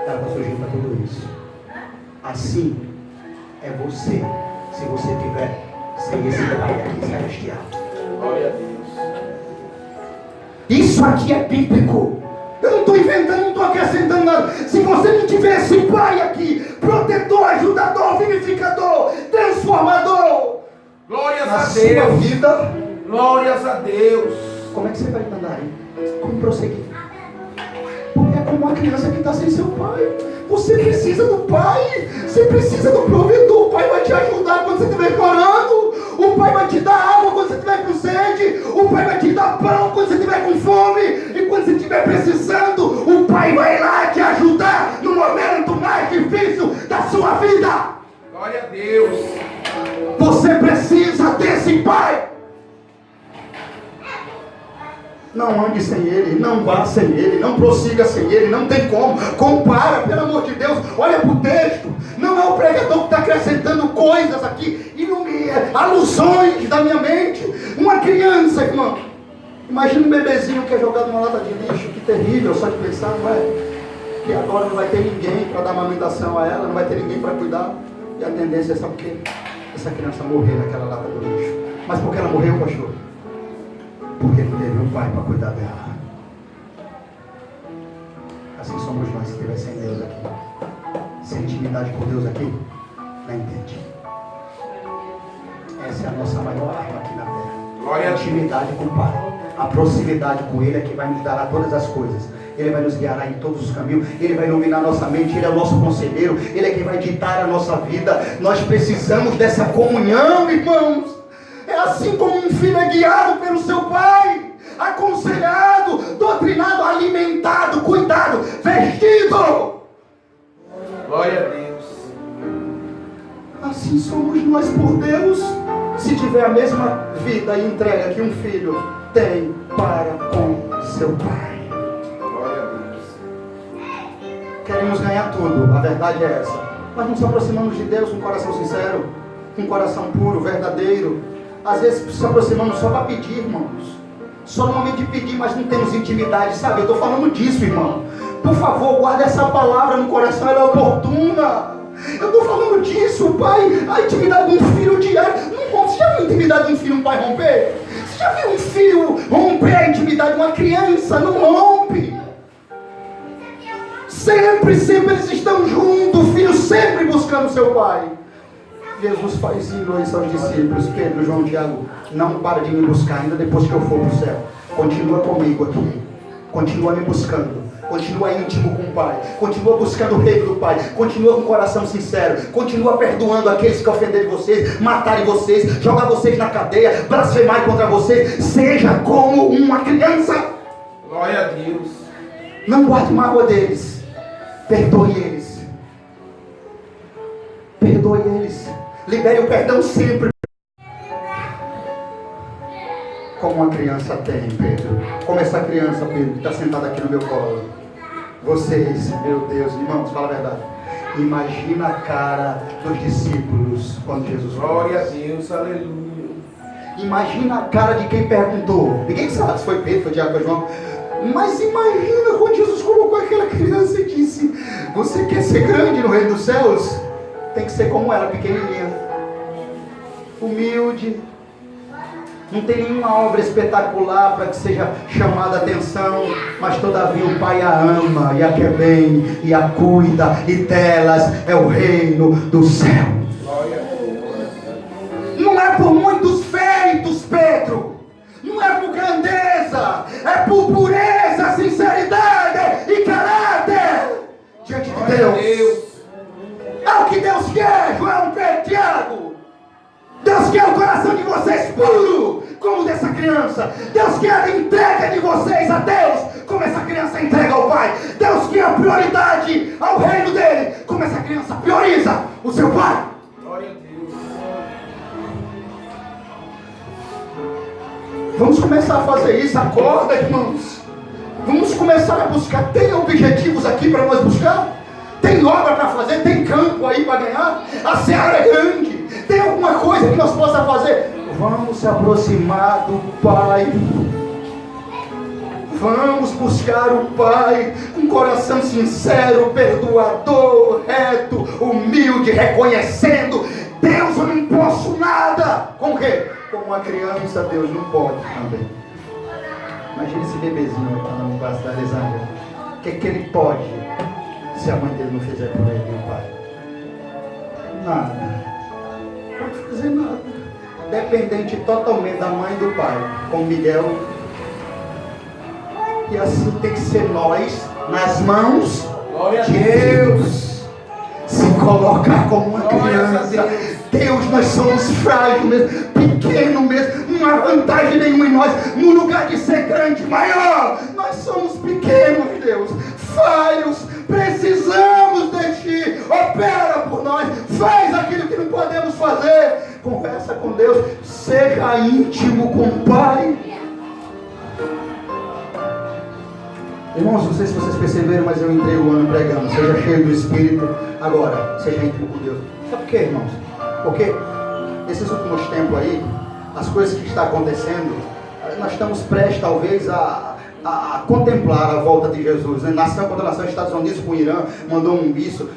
Ela está sujeita a tudo isso. Assim é você, se você tiver sem esse pai aqui celestial. Glória a Deus. Isso aqui é bíblico. Eu não estou inventando, não estou acrescentando nada. Se você não tiver esse pai aqui, protetor, ajudador, vivificador, transformador, Glórias na a sua Deus. vida, Glórias a Deus. como é que você vai andar aí? Como prosseguir? Porque é como uma criança que está sem seu pai. Você precisa do pai. Você precisa do provedor. O pai vai te ajudar quando você estiver chorando. O pai vai te dar água quando você estiver com sede. O pai vai te dar pão quando você estiver com fome. E quando você estiver precisando, o pai vai lá te ajudar no momento mais difícil da sua vida. Glória a Deus. Você precisa desse pai. Não ande sem ele, não vá sem ele, não prossiga sem ele, não tem como. Compara, pelo amor de Deus, olha para o texto. Não é o pregador que está acrescentando coisas aqui, alusões da minha mente. Uma criança, irmão. Imagina um bebezinho que é jogado numa lata de lixo, que terrível, só de pensar, não é? Que agora não vai ter ninguém para dar amamentação a ela, não vai ter ninguém para cuidar. E a tendência é, sabe o quê? Essa criança morrer naquela lata do lixo. Mas por que ela morreu, pastor? Porque não teve um pai para cuidar dela. Assim somos nós, se tiver sem Deus aqui. Sem intimidade com Deus aqui, não entende. Essa é a nossa maior arma aqui na terra. Glória a A Deus. intimidade com o Pai. A proximidade com Ele é que vai nos dar todas as coisas. Ele vai nos guiar em todos os caminhos. Ele vai iluminar nossa mente. Ele é o nosso conselheiro. Ele é quem vai ditar a nossa vida. Nós precisamos dessa comunhão, irmãos. É assim como um filho é guiado pelo seu pai, aconselhado, doutrinado, alimentado, cuidado, vestido. Glória a Deus. Assim somos nós por Deus. Se tiver a mesma vida e entrega que um filho tem para com seu pai. Glória a Deus. Queremos ganhar tudo, a verdade é essa. Mas nos aproximamos de Deus com um coração sincero, com um coração puro, verdadeiro. Às vezes nos aproximamos só para pedir, irmãos. Só no momento de pedir, mas não temos intimidade, sabe? Eu estou falando disso, irmão. Por favor, guarde essa palavra no coração, ela é oportuna. Eu estou falando disso, pai. A intimidade de um filho diário. Você já viu a intimidade de um filho e um pai romper? Você já viu um filho romper a intimidade de uma criança? Não rompe. Sempre eles estão juntos. O filho sempre buscando seu pai. Jesus faz isso aos discípulos, Pedro, João, Tiago. Não para de me buscar ainda depois que eu for para o céu. Continua comigo aqui. Continua me buscando. Continua íntimo com o Pai. Continua buscando o reino do Pai. Continua com o coração sincero. Continua perdoando aqueles que ofenderem vocês, matarem vocês, jogar vocês na cadeia, blasfemarem contra vocês. Seja como uma criança. Glória a Deus. Não guarde mágoa deles. Perdoe eles. Perdoe eles. Libere o perdão sempre. Como como uma criança tem, Pedro. Como essa criança, Pedro, que está sentada aqui no meu colo. Vocês, meu Deus, irmãos, fala a verdade. Imagina a cara dos discípulos quando Jesus falou. Glória a Deus, aleluia. Imagina a cara de quem perguntou. Ninguém sabe se foi Pedro, foi Tiago, foi João. Mas imagina quando Jesus colocou aquela criança e disse: você quer ser grande no reino dos céus? Tem que ser como ela, pequenininha, humilde. Não tem nenhuma obra espetacular para que seja chamada a atenção, mas todavia o Pai a ama e a quer bem e a cuida, e delas é o reino do céu. Não é por muitos feitos, Pedro, não é por grandeza, é por pureza, sinceridade e caráter diante de Deus. É o que Deus quer, João, Pedro, Tiago. Deus quer o coração de vocês puro, como dessa criança. Deus quer a entrega de vocês a Deus, como essa criança entrega ao Pai. Deus quer a prioridade ao reino dele, como essa criança prioriza o seu Pai. Glória a Deus. Vamos começar a fazer isso. Acorda, irmãos. Vamos começar a buscar. Tem objetivos aqui para nós buscar? Tem obra para fazer? Tem campo aí para ganhar? A seara é grande. Tem alguma coisa que nós possamos fazer? Vamos se aproximar do Pai. Vamos buscar o Pai com um coração sincero, perdoador, reto, humilde, reconhecendo: Deus, eu não posso nada. Como que? Como uma criança, Deus não pode também. Imagina esse bebezinho que está no braço da Alexandra. O que ele pode se a mãe dele não fizer por ele, o pai? Nada. Não pode fazer nada. Dependente totalmente da mãe e do pai, como Miguel. E assim tem que ser nós, nas mãos de Deus. Se colocar como uma criança. Deus, nós somos frágeis mesmo, pequeno mesmo, não há vantagem nenhuma em nós. No lugar de ser grande, maior, nós somos pequenos, Deus, falhos, precisamos de Ti. Opera por nós, faz aquilo que não podemos fazer. Conversa com Deus, seja íntimo com o Pai. Irmãos, não sei se vocês perceberam, mas eu entrei o ano pregando: seja cheio do Espírito. Agora, seja íntimo com Deus. Sabe por quê, irmãos? Porque nesses últimos tempos aí, as coisas que estão acontecendo, nós estamos prestes talvez a contemplar a volta de Jesus, né? Nação contra nação, Estados Unidos com o Irã, mandou um risco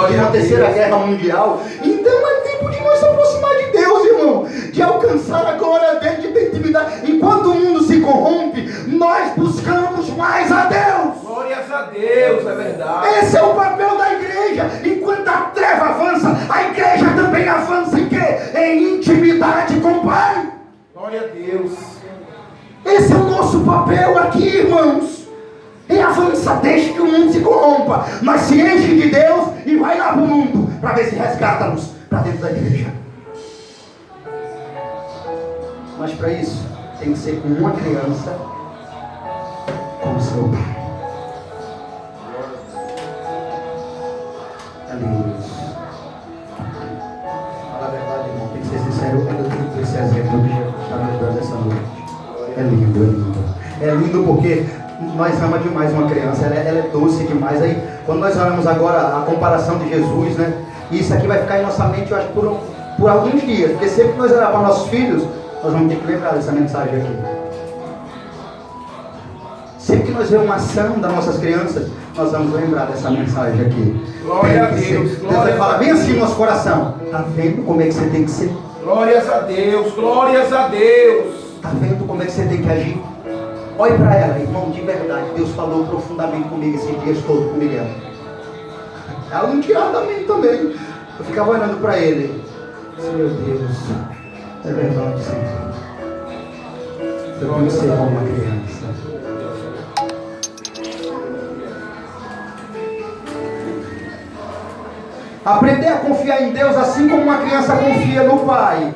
de uma terceira guerra mundial. Então é tempo de nós se aproximar de Deus, irmão, de alcançar a glória dele, de ter intimidade. Enquanto o mundo se corrompe, nós buscamos mais a Deus. Glórias a Deus, é verdade. Esse é o papel da igreja. Enquanto a treva avança, a igreja também avança em quê? Em intimidade com o Pai. Glória a Deus. Esse é o nosso papel aqui, irmãos. E avança, deixa que o mundo se corrompa. Mas se enche de Deus e vai lá para o mundo, para ver se resgata-nos para dentro da igreja. Mas para isso, tem que ser com uma criança, com o seu pai. É lindo isso. Fala a verdade, irmão, tem que ser sincero. Eu tenho que esse exemplo que Jesus está nos dando essa noite. É lindo, é lindo. É lindo porque nós amamos demais uma criança, ela é doce demais. Aí, quando nós olhamos agora a comparação de Jesus, né? Isso aqui vai ficar em nossa mente, eu acho, por alguns dias. Porque sempre que nós olhamos para nossos filhos, nós vamos ter que lembrar dessa mensagem aqui. Sempre que nós vemos uma ação das nossas crianças, nós vamos lembrar dessa mensagem aqui. Glória a Deus. Deus vai falar bem assim no nosso coração: está vendo como é que você tem que ser? Glórias a Deus, glórias a Deus. Está vendo como é que você tem que agir? Olhe para ela, irmão, de verdade. Deus falou profundamente comigo esses dias todos com Miguel. Ela não tirava da mente também. Eu ficava olhando para ele. Meu Deus, é verdade, Senhor. Eu tenho que ser como uma criança. Aprender a confiar em Deus assim como uma criança confia no Pai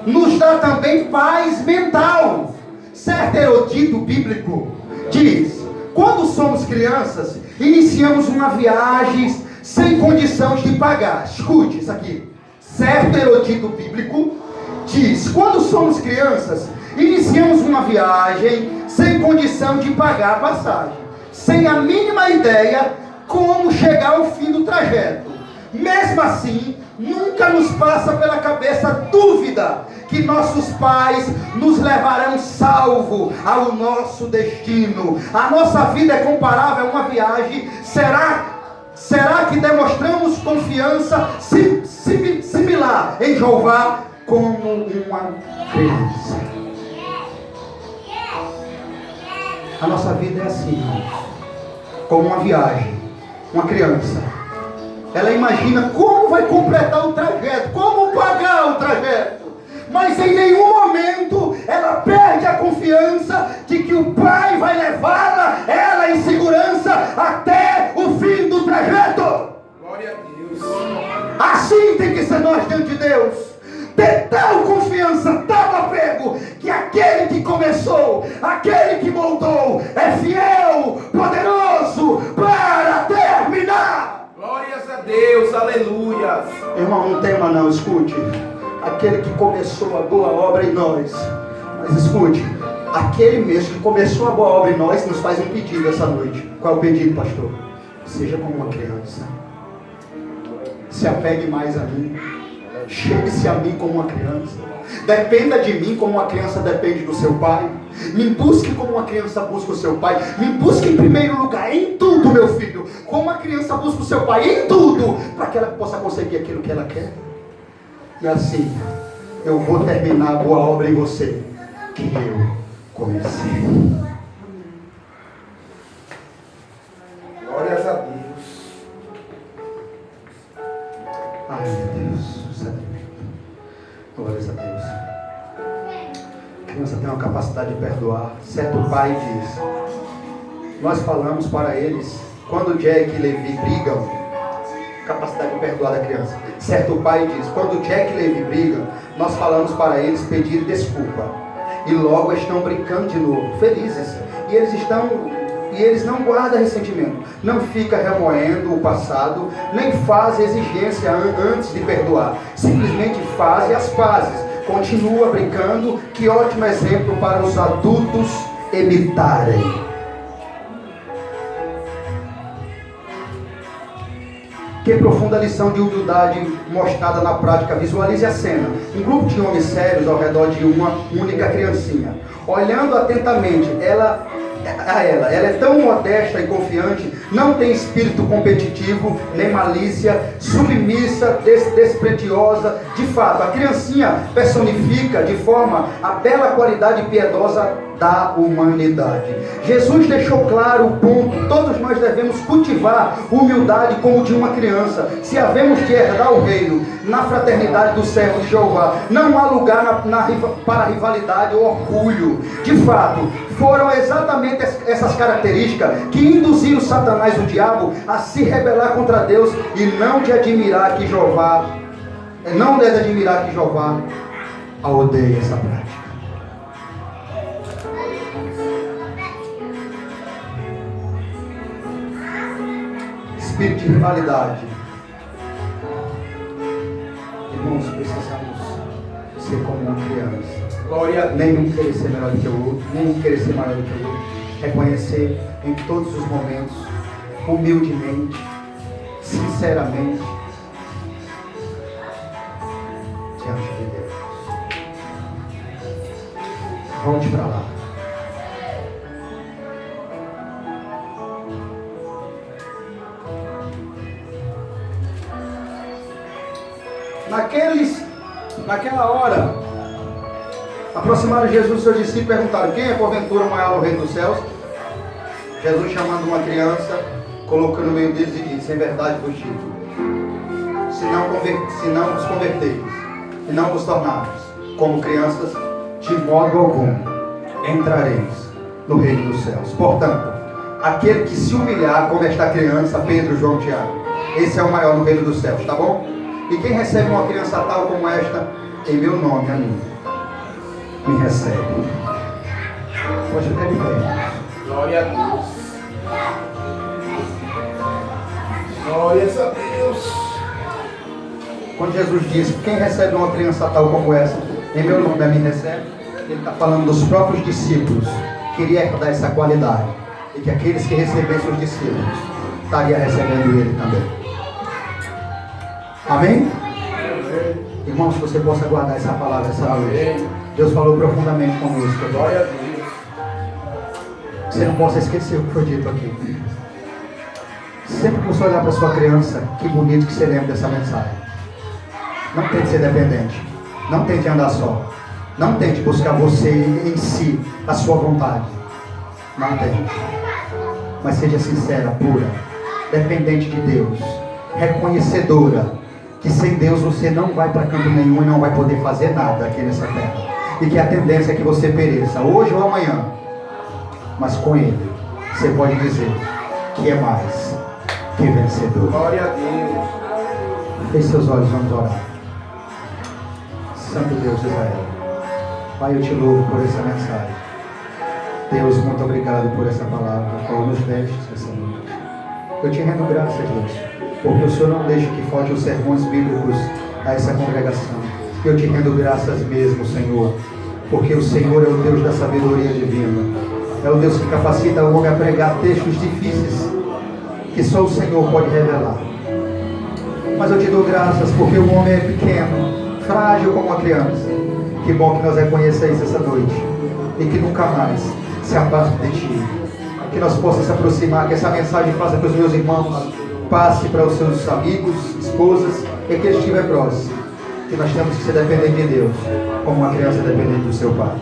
nos dá também paz mental. Certo erudito bíblico diz: quando somos crianças, iniciamos uma viagem sem condições de pagar. Escute isso aqui. Certo erudito bíblico diz: quando somos crianças, iniciamos uma viagem sem condição de pagar a passagem, sem a mínima ideia como chegar ao fim do trajeto. Mesmo assim, nunca nos passa pela cabeça a dúvida que nossos pais nos levarão salvo ao nosso destino. A nossa vida é comparável a uma viagem. Será que demonstramos confiança similar em Jeová como uma criança? A nossa vida é assim, como uma viagem. Uma criança, ela imagina como vai completar o trajeto, como pagar o trajeto, mas em nenhum momento ela perde a confiança de que o pai vai levá-la, ela em segurança, até o fim do trajeto. Glória a Deus. Assim tem que ser nós diante de Deus. Ter tal confiança, tal apego, que aquele que começou, aquele que moldou, é fiel, poderoso para terminar. Glórias a Deus, aleluias. Irmão, não tema não, escute. Aquele que começou a boa obra em nós, mas escute, aquele mesmo que começou a boa obra em nós, nos faz um pedido essa noite. Qual é o pedido, pastor? Seja como uma criança. Se apegue mais a mim. Chegue-se a mim como uma criança. Dependa de mim como uma criança depende do seu pai. Me busque como uma criança busca o seu pai. Me busque em primeiro lugar em tudo, meu filho. Como uma criança busca o seu pai em tudo, para que ela possa conseguir aquilo que ela quer. E assim eu vou terminar a boa obra em você que eu comecei. Glórias a Deus. Ai, meu Deus. Glórias a Deus. A criança tem uma capacidade de perdoar. Certo pai diz: nós falamos para eles, quando Jack e Levi brigam, capacidade de perdoar da criança. Certo pai diz: quando Jack e Levi brigam, nós falamos para eles pedir desculpa. E logo estão brincando de novo, felizes. E eles não guardam ressentimento, não fica remoendo o passado, nem faz exigência antes de perdoar, simplesmente faz as pazes, continua brincando. Que ótimo exemplo para os adultos imitarem. Que profunda lição de humildade mostrada na prática. Visualize a cena: um grupo de homens sérios ao redor de uma única criancinha, olhando atentamente. Ela é tão modesta e confiante, não tem espírito competitivo, nem malícia, submissa, desprendiosa. De fato, a criancinha personifica de forma a bela qualidade piedosa da humanidade. Jesus deixou claro o ponto: todos nós devemos cultivar humildade como de uma criança, se havemos de herdar o reino na fraternidade dos servos de Jeová. Não há lugar para rivalidade ou orgulho. De fato, foram exatamente essas características que induziram Satanás, o diabo, a se rebelar contra Deus. E não deve admirar que Jeová a odeia essa prática. Espírito de rivalidade. Irmãos, precisamos ser como uma criança. Glória a Deus. Nenhum querer ser melhor do que o outro, nenhum querer ser maior do que o outro. Reconhecer em todos os momentos, humildemente, sinceramente, diante de Deus. Volte para lá. Naquela hora, aproximaram Jesus e seus discípulos e perguntaram: quem é porventura maior no reino dos céus? Jesus, chamando uma criança, colocou no meio deles e disse: em verdade vos digo, se não vos converteis e não vos tornares como crianças, de modo algum entrareis no reino dos céus. Portanto, aquele que se humilhar como esta criança, Pedro, João, Tiago, esse é o maior no reino dos céus, tá bom? E quem recebe uma criança tal como esta, em meu nome, a mim, me recebe. Pode ficar de pé. Glória a Deus. Glórias a Deus. Quando Jesus disse: quem recebe uma criança tal como essa, em meu nome, a mim recebe. Ele está falando dos próprios discípulos, que iria dar essa qualidade, e que aqueles que recebessem os discípulos, estariam recebendo ele também. Amém? Irmãos, que você possa guardar essa palavra essa noite. Deus falou profundamente conosco. Glória a Deus. Você não possa esquecer o que foi dito aqui. Sempre que você olhar para sua criança, que bonito que você lembra dessa mensagem. Não tente ser dependente. Não tente andar só. Não tente buscar você em si, a sua vontade. Não tente. Mas seja sincera, pura, dependente de Deus, reconhecedora que sem Deus você não vai para canto nenhum e não vai poder fazer nada aqui nessa terra. E que a tendência é que você pereça, hoje ou amanhã. Mas com Ele, você pode dizer que é mais que vencedor. Glória a Deus. Feche seus olhos, vamos orar. Santo Deus de Israel, Pai, eu te louvo por essa mensagem. Deus, muito obrigado por essa palavra, qual nos deste essa noite. Eu te rendo graças, Deus, porque o Senhor não deixa que falte os sermões bíblicos a essa congregação. Eu te rendo graças mesmo, Senhor, porque o Senhor é o Deus da sabedoria divina. É o Deus que capacita o homem a pregar textos difíceis, que só o Senhor pode revelar. Mas eu te dou graças porque o homem é pequeno, frágil como uma criança. Que bom que nós reconheçamos essa noite e que nunca mais se aparte de Ti. Que nós possamos se aproximar, que essa mensagem faça que os meus irmãos passe para os seus amigos, esposas e que eles estiverem próximos. Que nós temos que ser dependentes de Deus, como uma criança dependente do seu pai.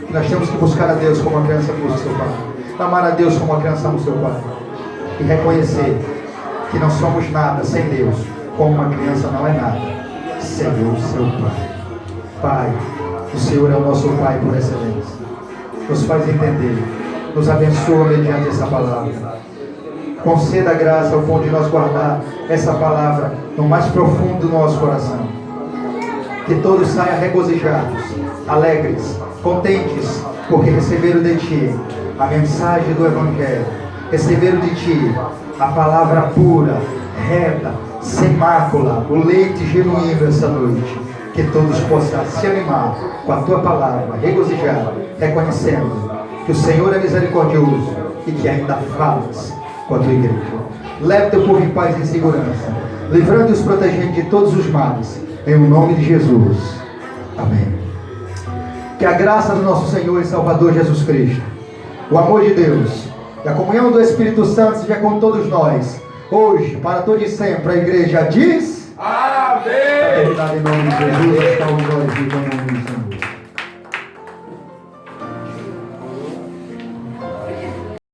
Que nós temos que buscar a Deus como uma criança busca o seu pai. Amar a Deus como uma criança ama o seu pai. E reconhecer que não somos nada sem Deus, como uma criança não é nada sem o seu pai. Pai, o Senhor é o nosso Pai por excelência. Nos faz entender, nos abençoa mediante essa palavra. Conceda a graça ao ponto de nós guardar essa palavra no mais profundo do nosso coração. Que todos saiam regozijados, alegres, contentes, porque receberam de Ti a mensagem do Evangelho. Receberam de Ti a palavra pura, reta, sem mácula, o leite genuíno essa noite. Que todos possam se animar com a Tua palavra, regozijar, reconhecendo que o Senhor é misericordioso e que ainda falas com a Tua igreja. Leve Teu povo em paz e em segurança, livrando e os protegendo de todos os males, em nome de Jesus. Amém. Que a graça do nosso Senhor e Salvador Jesus Cristo, o amor de Deus e a comunhão do Espírito Santo seja com todos nós, hoje, para todo e sempre. A igreja diz... Amém. Em nome de Jesus, está o glória de Deus.